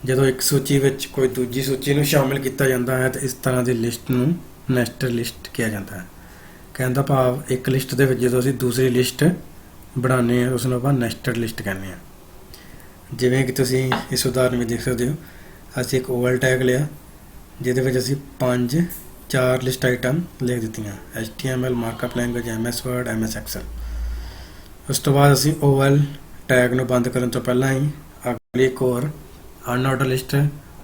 [SPEAKER 1] ਜਦੋਂ ਇੱਕ ਸੂਚੀ ਵਿੱਚ ਕੋਈ ਦੂਜੀ ਸੂਚੀ ਨੂੰ ਸ਼ਾਮਿਲ ਕੀਤਾ ਜਾਂਦਾ ਹੈ ਤਾਂ ਇਸ ਤਰ੍ਹਾਂ ਦੀ ਲਿਸਟ ਨੂੰ ਨੈਸਟਡ ਲਿਸਟ ਕਿਹਾ ਜਾਂਦਾ ਹੈ। ਕਹਿਣ ਦਾ ਭਾਵ ਇੱਕ ਲਿਸਟ ਦੇ ਵਿੱਚ ਜਦੋਂ ਅਸੀਂ ਦੂਸਰੀ ਲਿਸਟ ਬਣਾਉਂਦੇ ਹਾਂ ਉਸ ਨੂੰ ਆਪਾਂ ਨੈਸਟਡ ਲਿਸਟ ਕਹਿੰਦੇ ਹਾਂ। ਜਿਵੇਂ ਕਿ ਤੁਸੀਂ ਇਸ ਉਦਾਹਰਨ ਵਿੱਚ ਦੇਖ ਸਕਦੇ ਹੋ ਅਸੀਂ ਇੱਕ OL ਟੈਗ ਲਿਆ ਜਿਹਦੇ ਵਿੱਚ ਅਸੀਂ 4 ਲਿਸਟ ਆਈਟਮ ਲਿਖ ਦਿੱਤੀਆਂ HTML markup language MS Word MS Excel। ਉਸ ਤੋਂ ਬਾਅਦ ਅਸੀਂ OL ਟੈਗ ਨੂੰ ਬੰਦ ਕਰਨ ਤੋਂ ਪਹਿਲਾਂ ਹੀ ਅਗਲੀ ਇੱਕ ਹੋਰ ਅਨਆਰਡਰ ਲਿਸਟ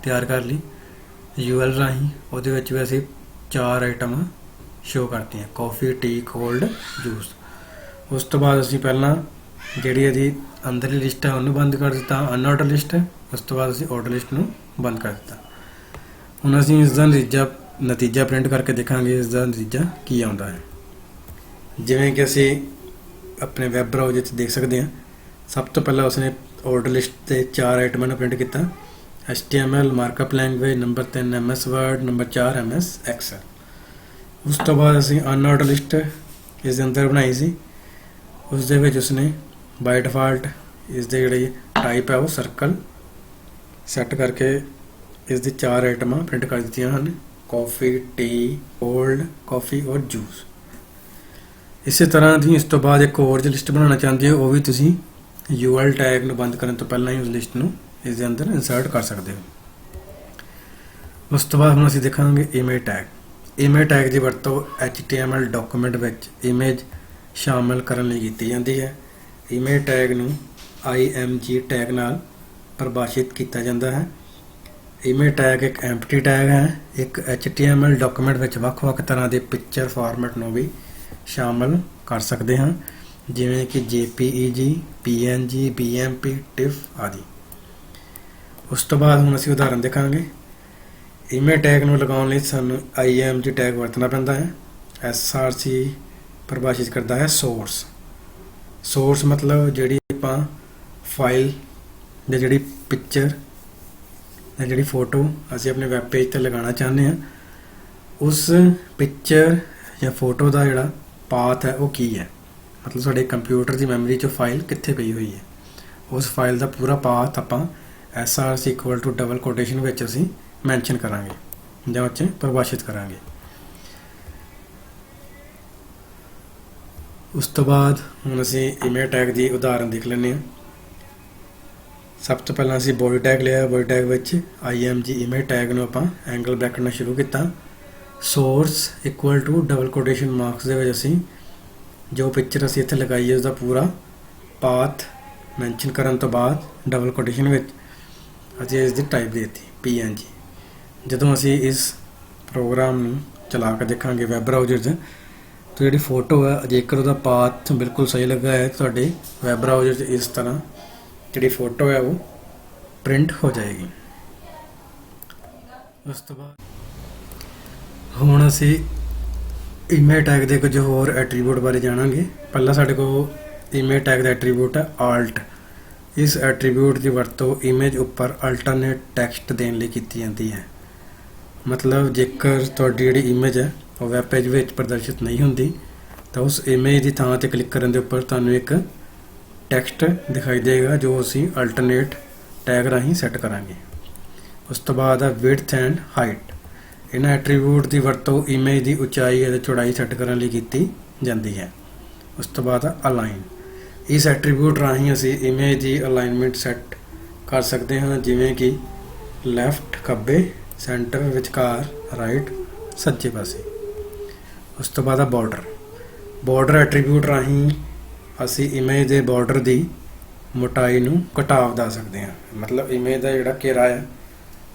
[SPEAKER 1] ਤਿਆਰ ਕਰ ਲਈ UL ਰਾਹੀਂ। ਉਹਦੇ ਵਿੱਚ ਵੀ ਅਸੀਂ 4 ਆਈਟਮ ਸ਼ੋ ਕਰਤੀਆਂ ਕਾਫੀ ਟੀ ਕੋਲਡ ਜੂਸ। ਉਸ ਤੋਂ ਬਾਅਦ ਅਸੀਂ ਪਹਿਲਾਂ ਜਿਹੜੀ ਇਹਦੀ ਅੰਦਰਲੀ ਲਿਸਟ ਹੈ ਉਹਨੂੰ ਬੰਦ ਕਰ ਦਿੱਤਾ ਅਨਆਰਡਰ ਲਿਸਟ। ਉਸ ਤੋਂ ਬਾਅਦ ਅਸੀਂ ਆਰਡਰ ਲਿਸਟ ਨੂੰ ਬੰਦ ਕਰ ਦਿੱਤਾ। ਹੁਣ ਅਸੀਂ ਇਸ ਦਾ ਨਤੀਜਾ ਪ੍ਰਿੰਟ ਕਰਕੇ ਦੇਖਾਂਗੇ ਇਸ ਦਾ ਨਤੀਜਾ ਕੀ ਆਉਂਦਾ ਹੈ। ਜਿਵੇਂ ਕਿ ਅਸੀਂ ਆਪਣੇ ਵੈਬ ਬਰਾਊਜ਼ਰ 'ਚ ਦੇਖ ਸਕਦੇ ਹਾਂ ਸਭ ਤੋਂ ਪਹਿਲਾਂ ਉਸਨੇ ਆਰਡਰ ਲਿਸਟ ਦੇ 4 ਆਈਟਮਾਂ ਨੂੰ ਪ੍ਰਿੰਟ ਕੀਤਾ HTML markup language, number 3 MS Word, number 4 MS Excel। ਉਸ ਤੋਂ ਬਾਅਦ ਅਸੀਂ ਅਨਆਰਡਰ ਲਿਸਟ ਇਸ ਦੇ ਅੰਦਰ ਬਣਾਈ ਸੀ। ਉਸ ਦੇ ਵਿੱਚ ਉਸਨੇ ਬਾਈ ਡਿਫਾਲਟ ਇਸ ਦੇ ਜਿਹੜੀ ਟਾਈਪ ਹੈ ਉਹ ਸਰਕਲ ਸੈੱਟ ਕਰਕੇ ਇਸ ਦੀ 4 ਆਈਟਮਾਂ ਪ੍ਰਿੰਟ ਕਰ ਦਿੱਤੀਆਂ ਹਨ ਕਾਫੀ ਟੀ ਕੋਲਡ ਕਾਫੀ ਔਰ ਜੂਸ। ਇਸੇ ਤਰ੍ਹਾਂ ਦੀ ਇਸ ਤੋਂ ਬਾਅਦ ਇੱਕ ਹੋਰ ਜਿਹੜੀ ਲਿਸਟ ਬਣਾਉਣਾ ਚਾਹੁੰਦੇ ਹੋ ਉਹ ਵੀ ਤੁਸੀਂ UL ਟੈਗ ਨੂੰ ਬੰਦ ਕਰਨ ਤੋਂ ਪਹਿਲਾਂ ਹੀ ਉਸ ਲਿਸਟ ਨੂੰ ਇਸ ਦੇ ਅੰਦਰ ਇਨਸਰਟ ਕਰ ਸਕਦੇ ਹੋ। ਉਸ ਤੋਂ ਬਾਅਦ ਹੁਣ ਅਸੀਂ ਦੇਖਾਂਗੇ ਇਮੇਜ ਟੈਗ ਦੀ ਵਰਤੋਂ HTML ਡਾਕੂਮੈਂਟ ਵਿੱਚ ਇਮੇਜ ਸ਼ਾਮਲ ਕਰਨ ਲਈ ਕੀਤੀ ਜਾਂਦੀ ਹੈ। ਇਮੇਜ ਟੈਗ ਨੂੰ IMG ਟੈਗ ਨਾਲ ਪਰਿਭਾਸ਼ਿਤ ਕੀਤਾ ਜਾਂਦਾ ਹੈ। ਇਮੇਜ ਟੈਗ ਇੱਕ ਐਮਪਟੀ ਟੈਗ ਹੈ। ਇੱਕ HTML ਡਾਕੂਮੈਂਟ ਵਿੱਚ ਵੱਖ-ਵੱਖ ਤਰ੍ਹਾਂ ਦੇ ਪਿਕਚਰ ਫਾਰਮੈਟ ਨੂੰ ਵੀ ਸ਼ਾਮਲ ਕਰ ਸਕਦੇ ਹਾਂ ਜਿਵੇਂ ਕਿ JPEG, PNG, BMP, TIFF ਆਦਿ। ਉਸ ਤੋਂ ਬਾਅਦ ਹੁਣ ਅਸੀਂ ਉਦਾਹਰਨ ਦੇਖਾਂਗੇ। ਇਮੇਜ ਟੈਗ ਨੂੰ ਲਗਾਉਣ ਲਈ ਸਾਨੂੰ IMG ਟੈਗ ਵਰਤਣਾ ਪੈਂਦਾ ਹੈ। SRC ਪਰਿਭਾਸ਼ਿਤ ਕਰਦਾ ਹੈ ਸੋਰਸ ਮਤਲਬ ਜਿਹੜੀ ਆਪਾਂ ਫਾਈਲ ਜਾਂ ਜਿਹੜੀ ਪਿਕਚਰ ਜਾਂ ਜਿਹੜੀ ਫੋਟੋ ਅਸੀਂ ਆਪਣੇ ਵੈਬ ਪੇਜ 'ਤੇ ਲਗਾਉਣਾ ਚਾਹੁੰਦੇ ਹਾਂ, ਉਸ ਪਿਕਚਰ ਜਾਂ ਫੋਟੋ ਦਾ ਜਿਹੜਾ ਪਾਥ ਹੈ ਉਹ ਕੀ ਹੈ, ਮਤਲਬ ਸਾਡੇ ਕੰਪਿਊਟਰ ਦੀ ਮੈਮਰੀ 'ਚ ਫਾਈਲ ਕਿੱਥੇ ਪਈ ਹੋਈ ਹੈ। ਉਸ ਫਾਈਲ ਦਾ ਪੂਰਾ ਪਾਥ ਆਪਾਂ SRC = ਡਬਲ ਕੋਟੇਸ਼ਨ ਵਿੱਚ ਅਸੀਂ ਮੈਂਸ਼ਨ ਕਰਾਂਗੇ ਜਾਂ ਉੱਚ ਪਰਿਭਾਸ਼ਿਤ ਕਰਾਂਗੇ। ਉਸ ਤੋਂ ਬਾਅਦ ਹੁਣ ਅਸੀਂ ਇਮੇਜ ਟੈਗ ਦੀ ਉਦਾਹਰਨ ਦੇਖ ਲੈਂਦੇ ਹਾਂ। ਸਭ ਤੋਂ ਪਹਿਲਾਂ ਅਸੀਂ ਬੋਡੀ ਟੈਗ ਲਿਆ। ਬੋਡੀ ਟੈਗ ਵਿੱਚ IMG ਇਮੇਜ ਟੈਗ ਨੂੰ ਆਪਾਂ ਐਂਗਲ ਬ੍ਰੈਕਟ ਨਾਲ ਸ਼ੁਰੂ ਕੀਤਾ। ਸੋਰਸ = ਡਬਲ ਕੋਟੇਸ਼ਨ ਮਾਰਕਸ ਦੇ ਵਿੱਚ ਅਸੀਂ ਜੋ ਪਿਕਚਰ ਅਸੀਂ ਇੱਥੇ ਲਗਾਈ ਹੈ ਉਸਦਾ ਪੂਰਾ ਪਾਥ ਮੈਂਸ਼ਨ ਕਰਨ ਤੋਂ ਬਾਅਦ ਡਬਲ ਕੋਟੇਸ਼ਨ ਵਿੱਚ ਅਸੀਂ ਇਸ ਦੀ ਟਾਈਪ ਦੇ ਦਿੱਤੀ PNG। ਜਦੋਂ ਅਸੀਂ ਇਸ ਪ੍ਰੋਗਰਾਮ ਨੂੰ ਚਲਾ ਕੇ ਦੇਖਾਂਗੇ ਵੈਬ ਬਰਾਊਜ਼ਰ 'ਚ, ਤਾਂ ਜਿਹੜੀ ਫੋਟੋ ਹੈ ਜੇਕਰ ਉਹਦਾ ਪਾਥ ਬਿਲਕੁਲ ਸਹੀ ਲੱਗਾ ਹੈ ਤੁਹਾਡੇ ਵੈਬ ਬਰਾਊਜ਼ਰ 'ਚ ਇਸ ਤਰ੍ਹਾਂ ਜਿਹੜੀ ਫੋਟੋ ਹੈ ਉਹ ਪ੍ਰਿੰਟ ਹੋ ਜਾਏਗੀ। ਉਸ ਤੋਂ ਬਾਅਦ ਹੁਣ ਅਸੀਂ ਇਮੇਜ ਟੈਗ ਦੇ ਕੁਝ ਹੋਰ ਐਟਰੀਬਿਊਟ ਬਾਰੇ ਜਾਣਾਂਗੇ। ਪਹਿਲਾਂ ਸਾਡੇ ਕੋਲ ਇਮੇਜ ਟੈਗ ਦਾ ਐਟਰੀਬਿਊਟ ਹੈ ALT। ਇਸ ਐਟਰੀਬਿਊਟ ਦੀ ਵਰਤੋਂ ਇਮੇਜ ਉੱਪਰ ਅਲਟਰਨੇਟ ਟੈਕਸਟ ਦੇਣ ਲਈ ਕੀਤੀ ਜਾਂਦੀ ਹੈ। ਮਤਲਬ ਜੇਕਰ ਤੁਹਾਡੀ ਜਿਹੜੀ ਇਮੇਜ ਹੈ ਉਹ ਵੈਬ ਪੇਜ ਵਿੱਚ ਪ੍ਰਦਰਸ਼ਿਤ ਨਹੀਂ ਹੁੰਦੀ ਤਾਂ ਉਸ ਇਮੇਜ ਦੀ ਥਾਂ 'ਤੇ ਕਲਿੱਕ ਕਰਨ ਦੇ ਉੱਪਰ ਤੁਹਾਨੂੰ ਇੱਕ ਟੈਕਸਟ ਦਿਖਾਈ ਦੇਗਾ ਜੋ ਅਸੀਂ ਅਲਟਰਨੇਟ ਟੈਗ ਰਾਹੀਂ ਸੈੱਟ ਕਰਾਂਗੇ। ਉਸ ਤੋਂ ਬਾਅਦ ਹੈ ਵਿਡਥ ਐਂਡ ਹਾਈਟ। ਇਹਨਾਂ ਐਟਰੀਬਿਊਟ ਦੀ ਵਰਤੋਂ ਇਮੇਜ ਦੀ ਉਚਾਈ ਅਤੇ ਚੌੜਾਈ ਸੈੱਟ ਕਰਨ ਲਈ ਕੀਤੀ ਜਾਂਦੀ ਹੈ। ਉਸ ਤੋਂ ਬਾਅਦ ਹੈ ਅਲਾਈਨ। ਇਸ ਐਟਰੀਬਿਊਟ ਰਾਹੀਂ ਅਸੀਂ ਇਮੇਜ ਦੀ ਅਲਾਈਨਮੈਂਟ ਸੈੱਟ ਕਰ ਸਕਦੇ ਹਾਂ, ਜਿਵੇਂ ਕਿ ਲੈਫਟ ਖੱਬੇ, ਸੈਂਟਰ ਵਿਚਕਾਰ, ਰਾਈਟ ਸੱਜੇ ਪਾਸੇ। ਉਸ ਤੋਂ ਬਾਅਦ ਹੈ ਬਾਰਡਰ ਐਟਰੀਬਿਊਟ ਰਾਹੀਂ ਅਸੀਂ ਇਮੇਜ ਦੇ ਬਾਰਡਰ ਦੀ ਮੋਟਾਈ ਨੂੰ ਘਟਾ ਵਧਾ ਸਕਦੇ ਹਾਂ। ਮਤਲਬ ਇਮੇਜ ਦਾ ਜਿਹੜਾ ਘੇਰਾ ਹੈ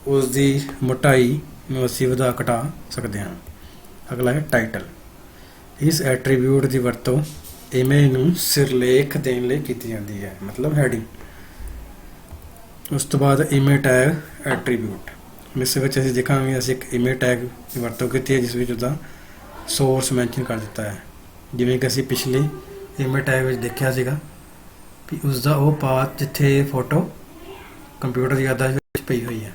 [SPEAKER 1] ਉਸ ਦੀ ਮੋਟਾਈ ਨੂੰ ਅਸੀਂ ਵਧਾ ਘਟਾ ਸਕਦੇ ਹਾਂ। ਅਗਲਾ ਹੈ ਟਾਈਟਲ। ਇਸ ਐਟਰੀਬਿਊਟ ਦੀ ਵਰਤੋਂ ਇਮੇਜ ਨੂੰ ਸਿਰਲੇਖ ਦੇਣ ਲਈ ਕੀਤੀ ਜਾਂਦੀ ਹੈ, ਮਤਲਬ ਹੈਡਿੰਗ। ਉਸ ਤੋਂ ਬਾਅਦ ਇਮੇਜ ਟੈਗ ਐਟਰੀਬਿਊਟ। ਇਸ ਵਿੱਚ ਅਸੀਂ ਦੇਖਾਂਗੇ ਅਸੀਂ ਇੱਕ ਇਮੇਜ ਟੈਗ ਦੀ ਵਰਤੋਂ ਕੀਤੀ ਹੈ ਜਿਸ ਵਿੱਚ ਉਹਦਾ ਸੋਰਸ ਮੈਂਸ਼ਨ ਕਰ ਦਿੱਤਾ ਹੈ। ਜਿਵੇਂ ਕਿ ਅਸੀਂ ਪਿਛਲੀ ਇਮੇਜ ਟੈਗ ਵਿੱਚ ਦੇਖਿਆ ਸੀਗਾ ਵੀ ਉਸਦਾ ਉਹ ਪਾਥ ਜਿੱਥੇ ਫੋਟੋ ਕੰਪਿਊਟਰ ਦੀ ਯਾਦਾਸ਼ਤ ਵਿੱਚ ਪਈ ਹੋਈ ਹੈ।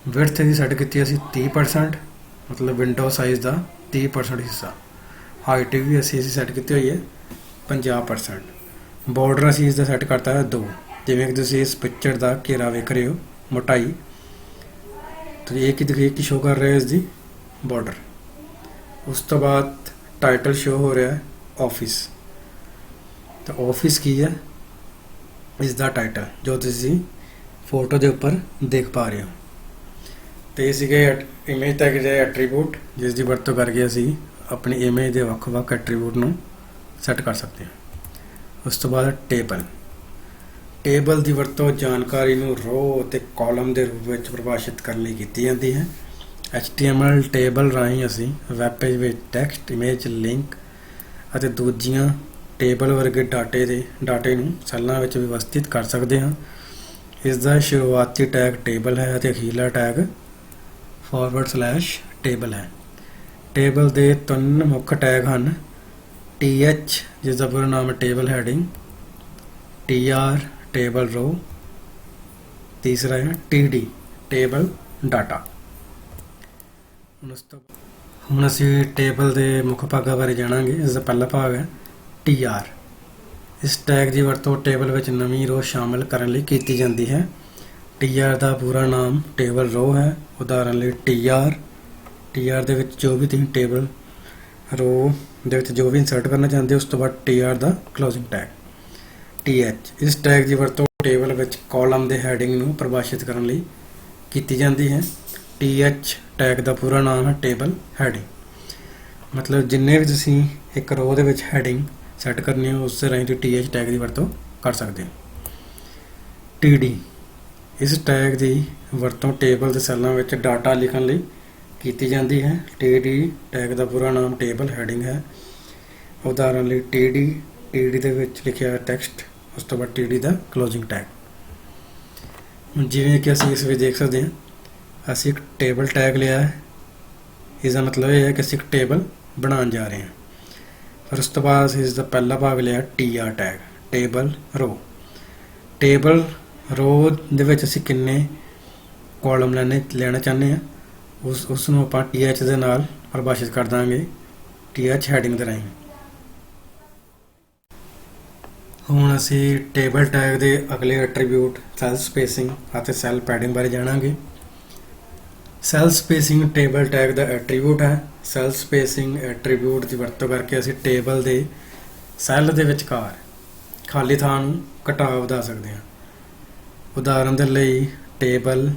[SPEAKER 1] ਵਿਡਥ ਦੀ ਸੈੱਟ ਕੀਤੀ ਅਸੀਂ 30%, ਮਤਲਬ ਵਿੰਡੋ ਸਾਈਜ਼ ਦਾ 30% ਹਿੱਸਾ। ਹਾਈਟ ਵੀ ਅਸੀਂ ਸੈੱਟ ਕੀਤੀ ਹੋਈ ਹੈ 50%। ਬਾਰਡਰ ਅਸੀਂ ਇਸ ਦਾ ਸੈੱਟ ਕਰਤਾ ਹੈ 2। ਜਿਵੇਂ ਕਿ ਤੁਸੀਂ ਇਸ ਪਿਕਚਰ ਦਾ ਘੇਰਾ ਵੇਖ ਰਹੇ ਹੋ, ਮੋਟਾਈ तो एक ही शो कर रहा है इसकी बॉर्डर। उस तो बाद टाइटल शो हो रहा है ऑफिस। तो ऑफिस की है इसका टाइटल जो तुसी फोटो के उपर देख पा रहे हो। तो ये सीगे इमेज टैग के एट्रीब्यूट जिसकी वरतों करके असी अपनी इमेज के ਵੱਖ-ਵੱਖ एट्रीब्यूट ਨੂੰ सैट कर सकते हैं। उस तो बाद टेबल की वरतों जानकारी ਨੂੰ रो ਤੇ ਕਾਲਮ ਦੇ ਰੂਪ ਵਿੱਚ ਪ੍ਰਭਾਸ਼ਿਤ ਕਰਨ ਲਈ ਕੀਤੀ ਜਾਂਦੀ ਹੈ। HTML ਟੇਬਲ ਰਾਹੀਂ ਅਸੀਂ ਵੈਬ ਪੇਜ ਵਿੱਚ ਟੈਕਸਟ, ਇਮੇਜ, ਲਿੰਕ ਅਤੇ ਦੂਜੀਆਂ ਟੇਬਲ ਵਰਗੇ ਡਾਟੇ ਨੂੰ ਸੈੱਲਾਂ ਵਿੱਚ ਵਿਵਸਥਿਤ ਕਰ ਸਕਦੇ ਹਾਂ। ਇਸ ਦਾ ਸ਼ੁਰੂਆਤੀ ਟੈਗ ਟੇਬਲ ਹੈ ਅਤੇ ਅਖੀਰਲਾ ਟੈਗ / ਟੇਬਲ ਹੈ। ਟੇਬਲ ਦੇ ਤਿੰਨ ਮੁੱਖ ਟੈਗ ਹਨ TH ਜਿਸ ਦਾ ਪੂਰਾ ਨਾਮ ਹੈ ਟੇਬਲ ਹੈਡਿੰਗ, TR ਟੇਬਲ रो, तीसरा है TD ਟੇਬਲ ਡਾਟਾ। ਹੁਣ ਅਸੀਂ ਟੇਬਲ ਦੇ ਮੁੱਖ ਭਾਗਾਂ ਬਾਰੇ ਜਾਣਾਂਗੇ। ਇਸ ਦਾ ਪਹਿਲਾ ਭਾਗ ਹੈ TR। ਇਸ ਟੈਗ ਦੀ ਵਰਤੋਂ ਟੇਬਲ ਵਿੱਚ ਨਵੀਂ ਰੋ ਸ਼ਾਮਲ ਕਰਨ ਲਈ ਕੀਤੀ ਜਾਂਦੀ ਹੈ। TR ਦਾ ਪੂਰਾ ਨਾਮ ਟੇਬਲ ਰੋ ਹੈ। ਉਦਾਹਰਨ ਲਈ TR ਦੇ ਵਿੱਚ ਜੋ ਵੀ ਤੁਸੀਂ ਟੇਬਲ ਰੋ ਦੇ ਵਿੱਚ ਜੋ ਵੀ ਇੰਸਰਟ ਕਰਨਾ ਚਾਹੁੰਦੇ ਹੋ ਉਸ ਤੋਂ ਬਾਅਦ TR ਦਾ ਕਲੋਜ਼ਿੰਗ ਟੈਗ TH। ਇਸ ਟੈਗ ਦੀ ਵਰਤੋਂ ਟੇਬਲ ਵਿੱਚ ਕਾਲਮ ਦੇ ਹੈਡਿੰਗ ਨੂੰ ਪਰਿਭਾਸ਼ਿਤ ਕਰਨ ਲਈ ਕੀਤੀ ਜਾਂਦੀ ਹੈ। TH ਟੈਗ ਦਾ ਪੂਰਾ ਨਾਮ ਹੈ ਟੇਬਲ ਹੈਡਿੰਗ। ਮਤਲਬ ਜਿੰਨੇ ਵੀ ਤੁਸੀਂ ਇੱਕ ਰੋ ਦੇ ਵਿੱਚ ਹੈਡਿੰਗ ਸੈੱਟ ਕਰਨੀ ਹੋ ਉਸ ਰਾਹੀਂ ਤੁਸੀਂ TH ਟੈਗ ਦੀ ਵਰਤੋਂ ਕਰ ਸਕਦੇ ਹੋ। TD ਇਸ ਟੈਗ ਦੀ ਵਰਤੋਂ ਟੇਬਲ ਦੇ ਸੈੱਲਾਂ ਵਿੱਚ ਡਾਟਾ ਲਿਖਣ ਲਈ ਕੀਤੀ ਜਾਂਦੀ ਹੈ। TD ਟੈਗ ਦਾ ਪੂਰਾ ਨਾਮ ਟੇਬਲ ਹੈਡਿੰਗ ਹੈ। ਉਦਾਹਰਨ ਲਈ TD ਦੇ ਵਿੱਚ ਲਿਖਿਆ ਟੈਕਸਟ, ਉਸ ਤੋਂ ਬਾਅਦ TD ਦਾ ਕਲੋਜ਼ਿੰਗ ਟੈਗ। ਹੁਣ ਜਿਵੇਂ ਕਿ ਅਸੀਂ ਇਸ ਵਿੱਚ ਦੇਖ ਸਕਦੇ ਹਾਂ, ਅਸੀਂ ਇੱਕ ਟੇਬਲ ਟੈਗ ਲਿਆ ਹੈ। ਇਸ ਦਾ ਮਤਲਬ ਇਹ ਹੈ ਕਿ ਅਸੀਂ ਇੱਕ ਟੇਬਲ ਬਣਾਉਣ ਜਾ ਰਹੇ ਹਾਂ। ਫਿਰ ਉਸ ਤੋਂ ਬਾਅਦ ਅਸੀਂ ਇਸ ਦਾ ਪਹਿਲਾ ਭਾਗ ਲਿਆ TR ਟੈਗ, ਟੇਬਲ ਰੋ। ਟੇਬਲ ਰੋ ਦੇ ਵਿੱਚ ਅਸੀਂ ਕਿੰਨੇ ਕਾਲਮ ਲੈਣਾ ਚਾਹੁੰਦੇ ਹਾਂ, ਉਸ ਨੂੰ ਆਪਾਂ TH ਦੇ ਨਾਲ ਪਰਿਭਾਸ਼ਿਤ ਕਰ ਦਾਂਗੇ, TH ਹੈਡਿੰਗ ਦੇ ਰਾਹੀਂ। ਹੁਣ ਅਸੀਂ ਟੇਬਲ ਟੈਗ ਦੇ ਅਗਲੇ ਐਟਰੀਬਿਊਟ ਸੈੱਲ ਸਪੇਸਿੰਗ ਅਤੇ ਸੈੱਲ ਪੈਡਿੰਗ ਬਾਰੇ ਜਾਣਾਂਗੇ। ਸੈੱਲ ਸਪੇਸਿੰਗ ਟੇਬਲ ਟੈਗ ਦਾ ਐਟਰੀਬਿਊਟ ਹੈ। ਸੈੱਲ ਸਪੇਸਿੰਗ ਐਟਰੀਬਿਊਟ ਦੀ ਵਰਤੋਂ ਕਰਕੇ ਅਸੀਂ ਟੇਬਲ ਦੇ ਸੈੱਲ ਦੇ ਵਿਚਕਾਰ ਖਾਲੀ ਥਾਂ ਨੂੰ ਘਟਾ ਵਧਾ ਸਕਦੇ ਹਾਂ। ਉਦਾਹਰਨ ਦੇ ਲਈ ਟੇਬਲ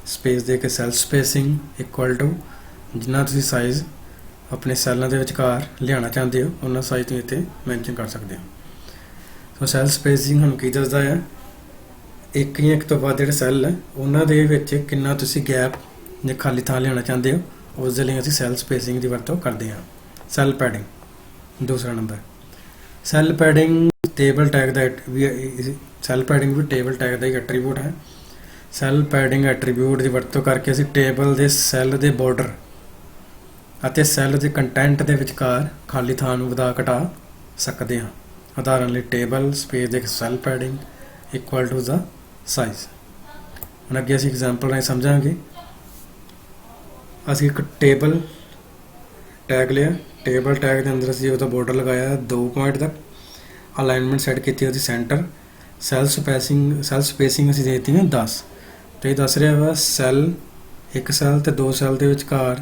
[SPEAKER 1] ਸਪੇਸ ਦੇ ਕੇ ਸੈੱਲ ਸਪੇਸਿੰਗ ਇਕੁਅਲ ਟੂ ਜਿੰਨਾ ਤੁਸੀਂ ਸਾਈਜ਼ ਆਪਣੇ ਸੈੱਲਾਂ ਦੇ ਵਿਚਕਾਰ ਲਿਆਉਣਾ ਚਾਹੁੰਦੇ ਹੋ ਉਹਨਾਂ ਸਾਈਜ਼ ਤੁਸੀਂ ਇੱਥੇ ਮੈਂਸ਼ਨ ਕਰ ਸਕਦੇ ਹੋ। ਸੋ ਸੈੱਲ ਸਪੇਸਿੰਗ ਸਾਨੂੰ ਕੀ ਦੱਸਦਾ ਹੈ, ਇੱਕ ਜਾਂ ਇੱਕ ਤੋਂ ਵੱਧ ਜਿਹੜੇ ਸੈੱਲ ਹੈ ਉਹਨਾਂ ਦੇ ਵਿੱਚ ਕਿੰਨਾ ਤੁਸੀਂ ਗੈਪ ਜਾਂ ਖਾਲੀ ਥਾਂ ਲਿਆਉਣਾ ਚਾਹੁੰਦੇ ਹੋ, ਉਸ ਦੇ ਲਈ ਅਸੀਂ ਸੈੱਲ ਸਪੇਸਿੰਗ ਦੀ ਵਰਤੋਂ ਕਰਦੇ ਹਾਂ। ਸੈੱਲ ਪੈਡਿੰਗ ਦੂਸਰਾ number. Cell padding table tag ਦਾ ਸੈੱਲ ਪੈਡਿੰਗ ਵੀ ਟੇਬਲ ਟੈਗ ਦਾ ਹੀ ਐਟਰੀਬਿਊਟ ਹੈ। ਸੈੱਲ ਪੈਡਿੰਗ ਐਟਰੀਬਿਊਟ ਦੀ ਵਰਤੋਂ ਕਰਕੇ ਅਸੀਂ ਟੇਬਲ ਦੇ ਸੈੱਲ ਦੇ ਬਾਰਡਰ ਅਤੇ ਸੈੱਲ ਦੇ ਕੰਟੈਂਟ ਦੇ ਵਿਚਕਾਰ ਖਾਲੀ ਥਾਂ ਨੂੰ ਵਧਾ ਘਟਾ ਸਕਦੇ ਹਾਂ। ਉਦਾਹਰਨ ਲਈ ਟੇਬਲ ਸਪੇਸ ਦੇ ਸੈੱਲ ਪੈਡਿੰਗ ਇਕੁਅਲ ਟੂ ਦਾ ਸਾਈਜ਼। ਹੁਣ ਅੱਗੇ ਅਸੀਂ ਐਗਜ਼ਾਮਪਲ ਰਾਹੀਂ ਸਮਝਾਂਗੇ। ਅਸੀਂ ਇੱਕ ਟੇਬਲ ਟੈਗ ਲਿਆ, ਟੇਬਲ ਟੈਗ ਦੇ ਅੰਦਰ ਅਸੀਂ ਉਹਦਾ ਬਾਰਡਰ ਲਗਾਇਆ 2 ਪੁਆਇੰਟ ਤੱਕ, ਅਲਾਈਨਮੈਂਟ ਸੈੱਟ ਕੀਤੀ ਉਹਦੀ ਸੈਂਟਰ, ਸੈੱਲ ਸਪੇਸਿੰਗ ਅਸੀਂ ਦੇ ਦਿੱਤੀ ਹੈ 10। ਤੇ ਇਹ ਦੱਸ ਰਿਹਾ ਵਾ ਸੈੱਲ, ਇੱਕ ਸੈੱਲ ਤੇ 2 ਸੈੱਲ ਦੇ ਵਿਚਕਾਰ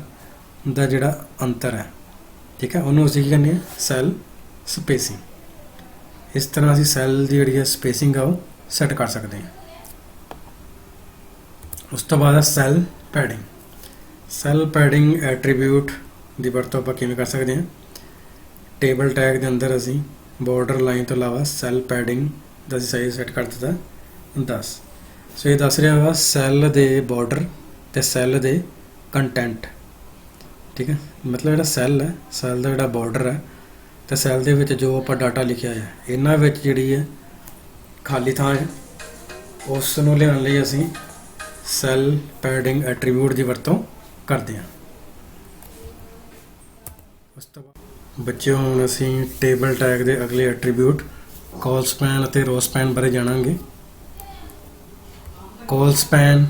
[SPEAKER 1] ਦਾ ਜਿਹੜਾ ਅੰਤਰ ਹੈ, ਠੀਕ ਹੈ, ਉਹਨੂੰ ਅਸੀਂ ਕੀ ਕਹਿੰਦੇ ਹਾਂ, ਸੈੱਲ ਸਪੇਸਿੰਗ। ਇਸ ਤਰ੍ਹਾਂ ਅਸੀਂ ਸੈੱਲ ਦੀ ਜਿਹੜੀ ਹੈ ਸਪੇਸਿੰਗ ਆ ਉਹ ਸੈੱਟ ਕਰ ਸਕਦੇ ਹਾਂ। ਉਸ ਤੋਂ ਬਾਅਦ cell padding. Cell padding attribute ਦੀ ਵਰਤੋਂ ਆਪਾਂ ਕਿਵੇਂ ਕਰ ਸਕਦੇ ਹਾਂ। ਟੇਬਲ ਟੈਗ ਦੇ ਅੰਦਰ ਅਸੀਂ ਬਾਰਡਰ ਲਾਈਨ ਤੋਂ ਇਲਾਵਾ ਸੈੱਲ ਪੈਡਿੰਗ ਦਾ ਅਸੀਂ ਸਾਈਜ਼ ਸੈੱਟ ਕਰ ਦਿੱਤਾ 10। ਸੋ ਇਹ ਦੱਸ ਰਿਹਾ ਵਾ ਸੈੱਲ ਦੇ ਬਾਰਡਰ ਤੇ ਸੈੱਲ ਦੇ ਕੰਟੈਂਟ, ਠੀਕ ਹੈ, ਮਤਲਬ ਜਿਹੜਾ ਸੈੱਲ ਹੈ, ਸੈੱਲ ਦਾ ਜਿਹੜਾ ਬਾਰਡਰ ਹੈ ਤੇ ਸੈੱਲ ਦੇ ਵਿੱਚ ਜੋ ਆਪਾਂ ਡਾਟਾ ਲਿਖਿਆ ਹੈ, ਇਹਨਾਂ ਵਿੱਚ ਜਿਹੜੀ ਹੈ ਖਾਲੀ ਥਾਂ ਹੈ, ਉਸ ਨੂੰ ਲਿਆਉਣ ਲਈ ਅਸੀਂ ਸੈੱਲ ਪੈਡਿੰਗ ਐਟਰੀਬਿਊਟ ਦੀ ਵਰਤੋਂ ਕਰਦੇ ਹਾਂ। ਉਸ ਤੋਂ ਬਾਅਦ ਬੱਚਿਓ ਹੁਣ ਅਸੀਂ ਟੇਬਲ ਟੈਗ ਦੇ ਅਗਲੇ ਐਟਰੀਬਿਊਟ ਕਾਲ ਸਪੈਨ ਅਤੇ ਰੋ ਸਪੈਨ ਬਾਰੇ ਜਾਣਾਂਗੇ। ਕਾਲ ਸਪੈਨ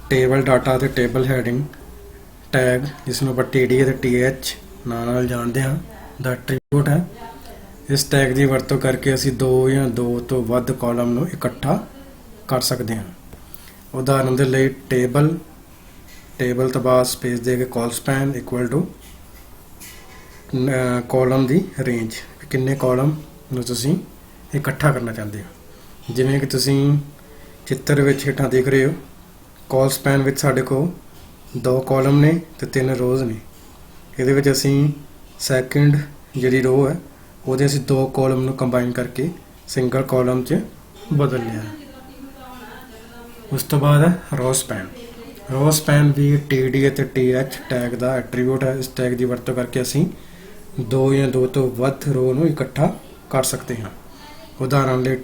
[SPEAKER 1] ਟੇਬਲ ਡਾਟਾ ਅਤੇ ਟੇਬਲ ਹੈਡਿੰਗ ਟੈਗ, ਜਿਸ ਨੂੰ ਆਪਾਂ TD ਅਤੇ TH ਨਾਂ ਨਾਲ ਜਾਣਦੇ ਹਾਂ, ਦਾ ਐਟਰੀਬਿਊਟ ਹੈ। ਇਸ ਟੈਗ ਦੀ ਵਰਤੋਂ ਕਰਕੇ ਅਸੀਂ 2 ਜਾਂ 2 ਤੋਂ ਵੱਧ ਕਾਲਮ ਨੂੰ ਇਕੱਠਾ ਕਰ ਸਕਦੇ ਹਾਂ। ਉਦਾਹਰਨ ਦੇ ਲਈ ਟੇਬਲ ਤੋਂ ਬਾਅਦ ਸਪੇਸ ਦੇ ਕੇ ਕਾਲ span equal to column the range, ਕਿੰਨੇ ਕਾਲਮ ਨੂੰ ਤੁਸੀਂ ਇਕੱਠਾ ਕਰਨਾ ਚਾਹੁੰਦੇ ਹੋ। ਜਿਵੇਂ ਕਿ ਤੁਸੀਂ ਚਿੱਤਰ ਵਿੱਚ ਹੇਠਾਂ ਦੇਖ ਰਹੇ ਹੋ, ਕਾਲ ਸਪੈਨ ਵਿੱਚ ਸਾਡੇ ਕੋਲ 2 ਕਾਲਮ ਨੇ ਤੇ 3 ਰੋਜ਼ ਨੇ। ਇਹਦੇ ਵਿੱਚ ਅਸੀਂ ਸੈਕਿੰਡ ਜਿਹੜੀ ਰੋ ਹੈ ਉਹਦੇ ਅਸੀਂ 2 ਕਾਲਮ ਨੂੰ ਕੰਬਾਈਨ ਕਰਕੇ ਸਿੰਗਲ ਕਾਲਮ 'ਚ ਬਦਲ ਲਿਆ। ਉਸ ਤੋਂ ਬਾਅਦ ਹੈ ਰੋ ਸਪੈਨ। ਰੋ ਸਪੈਨ ਵੀ TD ਅਤੇ TH ਟੈਗ ਦਾ ਐਟਰੀਬਿਊਟ ਹੈ। ਇਸ ਟੈਗ ਦੀ ਵਰਤੋਂ ਕਰਕੇ ਅਸੀਂ 2 ਜਾਂ 2 ਤੋਂ ਵੱਧ ਰੋ ਨੂੰ ਇਕੱਠਾ ਕਰ ਸਕਦੇ ਹਾਂ। ਉਦਾਹਰਨ ਲਈ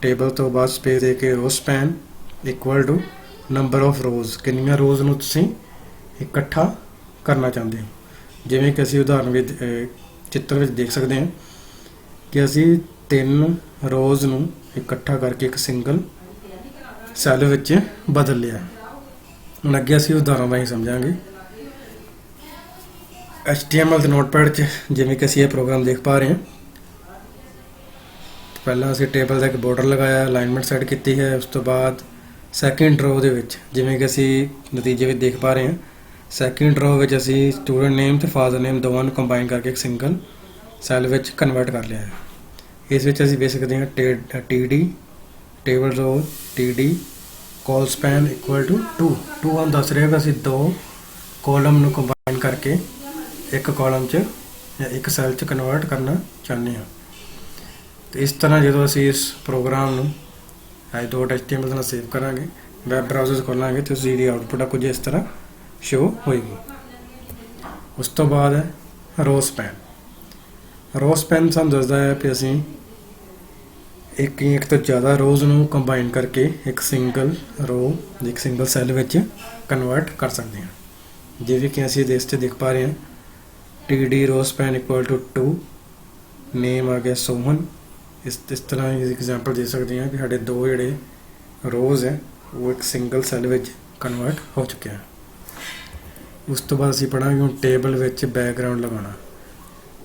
[SPEAKER 1] ਟੇਬਲ ਤੋਂ ਬਾਅਦ ਸਪੇਸ ਦੇ ਕੇ row span equal to number of rows, ਕਿੰਨੀਆਂ ਰੋਜ਼ ਨੂੰ ਤੁਸੀਂ ਇਕੱਠਾ ਕਰਨਾ ਚਾਹੁੰਦੇ ਹੋ। ਜਿਵੇਂ ਕਿ ਅਸੀਂ ਉਦਾਹਰਨ ਵਿੱਚ ਚਿੱਤਰ ਵਿੱਚ ਦੇਖ ਸਕਦੇ ਹਾਂ ਕਿ ਅਸੀਂ 3 ਰੋਜ਼ ਨੂੰ ਇਕੱਠਾ ਕਰਕੇ ਇੱਕ ਸਿੰਗਲ ਸੈੱਲ ਵਿੱਚ ਬਦਲ ਲਿਆ। ਹੁਣ ਅੱਗੇ ਅਸੀਂ ਉਦਾਹਰਨ ਰਾਹੀਂ ਸਮਝਾਂਗੇ। HTML ਦੇ ਨੋਟਪੈਡ 'ਚ ਜਿਵੇਂ ਕਿ ਅਸੀਂ ਇਹ ਪ੍ਰੋਗਰਾਮ ਦੇਖ ਪਾ ਰਹੇ ਹਾਂ, ਪਹਿਲਾਂ ਅਸੀਂ ਟੇਬਲ ਦਾ ਇੱਕ ਬਾਰਡਰ ਲਗਾਇਆ, ਅਲਾਈਨਮੈਂਟ ਸੈੱਟ ਕੀਤੀ ਹੈ। ਉਸ ਤੋਂ ਬਾਅਦ ਸੈਕਿੰਡ ਰੋ ਦੇ ਵਿੱਚ ਜਿਵੇਂ ਕਿ ਅਸੀਂ ਨਤੀਜੇ ਵਿੱਚ ਦੇਖ ਪਾ ਰਹੇ ਹਾਂ, ਸੈਕਿੰਡ ਰੋ ਵਿੱਚ ਅਸੀਂ ਸਟੂਡੈਂਟ ਨੇਮ ਤੇ ਫਾਦਰ ਨੇਮ ਦੋਵਾਂ ਨੂੰ ਕੰਬਾਈਨ ਕਰਕੇ ਇੱਕ ਸਿੰਗਲ ਸੈੱਲ ਵਿੱਚ ਕਨਵਰਟ ਕਰ ਲਿਆ ਹੈ। ਇਸ ਵਿੱਚ ਅਸੀਂ ਵੇਖ ਸਕਦੇ ਹਾਂ TD table row TD col span equal to 2 ਹਨ ਦੱਸ ਰਿਹਾ ਕਿ ਅਸੀਂ 2 ਕਾਲਮ ਨੂੰ ਕੰਬਾਈਨ ਕਰਕੇ ਇੱਕ ਕਾਲਮ 'ਚ ਜਾਂ ਇੱਕ ਸੈੱਲ 'ਚ ਕਨਵਰਟ ਕਰਨਾ ਚਾਹੁੰਦੇ ਹਾਂ। ਤੇ ਇਸ ਤਰ੍ਹਾਂ ਜਦੋਂ ਅਸੀਂ ਇਸ ਪ੍ਰੋਗਰਾਮ ਨੂੰ .html ਨਾਲ ਸੇਵ ਕਰਾਂਗੇ, ਵੈਬ ਬਰਾਊਜ਼ਰ ਖੋਲਾਂਗੇ ਤੇ ਉਸਦੀ ਜਿਹੜੀ ਆਊਟਪੁੱਟ ਆ ਕੁਝ ਇਸ ਤਰ੍ਹਾਂ ਸ਼ੋ ਹੋਏਗੀ। ਉਸ ਤੋਂ ਬਾਅਦ ਹੈ ਰੋ ਸਪੈਨ। ਰੋ ਸਪੈਨ ਸਾਨੂੰ ਦੱਸਦਾ ਹੈ ਕਿ ਅਸੀਂ ਇੱਕ ਤੋਂ ਜ਼ਿਆਦਾ ਰੋਜ਼ ਨੂੰ ਕੰਬਾਈਨ ਕਰਕੇ ਇੱਕ ਸਿੰਗਲ ਰੋ ਇੱਕ ਸਿੰਗਲ ਸੈੱਲ ਵਿੱਚ ਕਨਵਰਟ ਕਰ ਸਕਦੇ ਹਾਂ। ਜਿਵੇਂ ਕਿ ਅਸੀਂ ਇਸ 'ਤੇ ਦੇਖ ਪਾ ਰਹੇ ਹਾਂ TD ਰੋ ਸਪੈਨ ਇਕੁਅਲ ਟੂ 2, ਨੇਮ ਆ ਗਿਆ ਸੋਹਨ। ਇਸ ਤਰ੍ਹਾਂ ਹੀ ਐਗਜ਼ਾਮਪਲ ਦੇ ਸਕਦੇ ਹਾਂ ਕਿ ਸਾਡੇ ਦੋ ਜਿਹੜੇ ਰੋਜ਼ ਹੈ ਉਹ ਇੱਕ ਸਿੰਗਲ ਸੈੱਲ ਵਿੱਚ ਕਨਵਰਟ ਹੋ ਚੁੱਕੇ ਹਨ। ਉਸ ਤੋਂ ਬਾਅਦ ਅਸੀਂ ਪੜ੍ਹਾਂਗੇ ਹੁਣ ਟੇਬਲ ਵਿੱਚ ਬੈਕਗਰਾਊਂਡ ਲਗਾਉਣਾ।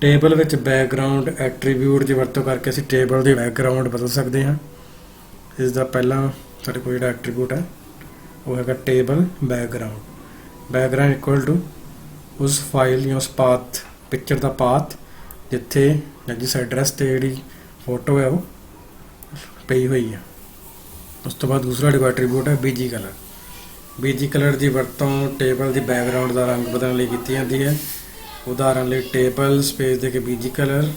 [SPEAKER 1] ਟੇਬਲ ਵਿੱਚ ਬੈਕਗਰਾਊਂਡ ਐਟਰੀਬਿਊਟ ਦੀ ਵਰਤੋਂ ਕਰਕੇ ਅਸੀਂ ਟੇਬਲ ਦੇ ਬੈਕਗਰਾਊਂਡ ਬਦਲ ਸਕਦੇ ਹਾਂ। ਇਸ ਦਾ ਪਹਿਲਾ ਸਾਡੇ ਕੋਲ ਜਿਹੜਾ ਐਟਰੀਬਿਊਟ ਹੈ ਉਹ ਹੈਗਾ ਟੇਬਲ ਬੈਕਗਰਾਊਂਡ ਇਕੁਅਲ ਟੂ ਉਸ ਫਾਈਲ ਜਾਂ ਉਸ ਪਾਥ ਪਿਕਚਰ ਦਾ ਪਾਥ ਜਿੱਥੇ ਜਾਂ ਜਿਸ ਐਡਰੈਸ 'ਤੇ ਜਿਹੜੀ ਫੋਟੋ ਹੈ ਉਹ ਪਈ ਹੋਈ ਹੈ। ਉਸ ਤੋਂ ਬਾਅਦ ਦੂਸਰਾ ਜਿਹੜਾ ਐਟਰੀਬਿਊਟ ਹੈ BG ਕਲਰ ਦੀ ਵਰਤੋਂ ਟੇਬਲ ਦੀ ਬੈਕਗਰਾਊਂਡ ਦਾ ਰੰਗ ਬਦਲਣ ਲਈ ਕੀਤੀ ਜਾਂਦੀ ਹੈ। ਉਦਾਹਰਨ ਲਈ ਟੇਬਲ ਸਪੇਸ ਦੇ ਕੇ BG ਕਲਰ,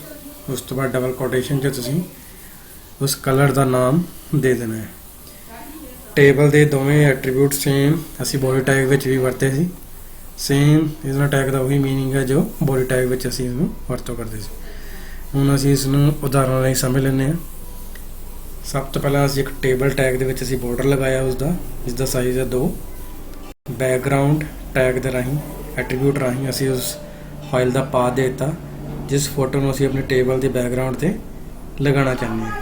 [SPEAKER 1] ਉਸ ਤੋਂ ਬਾਅਦ ਡਬਲ ਕੋਟੇਸ਼ਨ 'ਚ ਤੁਸੀਂ ਉਸ ਕਲਰ ਦਾ ਨਾਮ ਦੇ ਦੇਣਾ ਹੈ। ਟੇਬਲ ਦੇ ਦੋਵੇਂ ਐਟਰੀਬਿਊਟ ਸੇਮ ਅਸੀਂ ਬੋਡੀ ਟੈਗ ਵਿੱਚ ਵੀ ਵਰਤੇ ਸੀ। ਸੇਮ ਇਸਦਾ ਟੈਗ ਦਾ ਉਹੀ ਮੀਨਿੰਗ ਹੈ ਜੋ ਬੋਡੀ ਟੈਗ ਵਿੱਚ ਅਸੀਂ ਇਹਨੂੰ ਵਰਤੋਂ ਕਰਦੇ ਸੀ। ਹੁਣ ਅਸੀਂ ਇਸ ਨੂੰ ਉਦਾਹਰਨ ਲਈ ਸਮਝ ਲੈਂਦੇ ਹਾਂ। ਸਭ ਤੋਂ ਪਹਿਲਾਂ ਅਸੀਂ ਇੱਕ ਟੇਬਲ ਟੈਗ ਦੇ ਵਿੱਚ ਅਸੀਂ ਬਾਰਡਰ ਲਗਾਇਆ ਜਿਸਦਾ ਸਾਈਜ਼ ਹੈ 2। ਬੈਕਗਰਾਊਂਡ ਟੈਗ ਦੇ ਰਾਹੀਂ ਐਟਰੀਬਿਊਟ ਰਾਹੀਂ ਅਸੀਂ ਉਸ ਫਾਈਲ ਦਾ ਪਾਥ ਦੇ ਦਿੱਤਾ ਜਿਸ ਫੋਟੋ ਨੂੰ ਅਸੀਂ ਆਪਣੇ ਟੇਬਲ ਦੇ ਬੈਕਗਰਾਊਂਡ 'ਤੇ ਲਗਾਉਣਾ ਚਾਹੁੰਦੇ ਹਾਂ।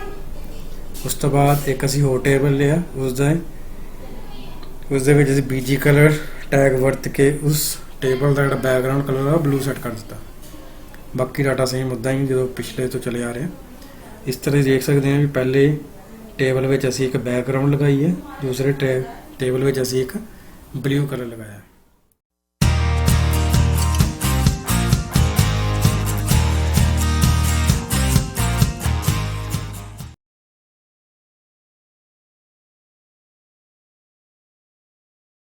[SPEAKER 1] ਉਸ ਤੋਂ ਬਾਅਦ ਇੱਕ ਅਸੀਂ ਹੋਰ ਟੇਬਲ ਲਿਆ, ਉਸ ਦੇ ਵਿੱਚ ਅਸੀਂ BG ਕਲਰ ਟੈਗ ਵਰਤ ਕੇ ਉਸ ਟੇਬਲ ਦਾ ਜਿਹੜਾ ਬੈਕਗਰਾਊਂਡ ਕਲਰ ਆ ਬਲੂ ਸੈੱਟ ਕਰ ਦਿੱਤਾ। ਬਾਕੀ ਡਾਟਾ ਸੇਮ ਉੱਦਾਂ ਹੀ ਜਦੋਂ ਪਿਛਲੇ ਤੋਂ ਚਲੇ ਆ ਰਿਹਾ। ਇਸ ਤਰ੍ਹਾਂ ਦੇਖ ਸਕਦੇ ਹਾਂ ਵੀ ਪਹਿਲੇ ਟੇਬਲ ਵਿੱਚ ਅਸੀਂ ਇੱਕ ਬੈਕਗਰਾਊਂਡ ਲਗਾਈ ਹੈ, ਦੂਸਰੇ ਟੇਬਲ ਵਿੱਚ ਅਸੀਂ ਇੱਕ ਬਲੂ ਕਲਰ ਲਗਾਇਆ।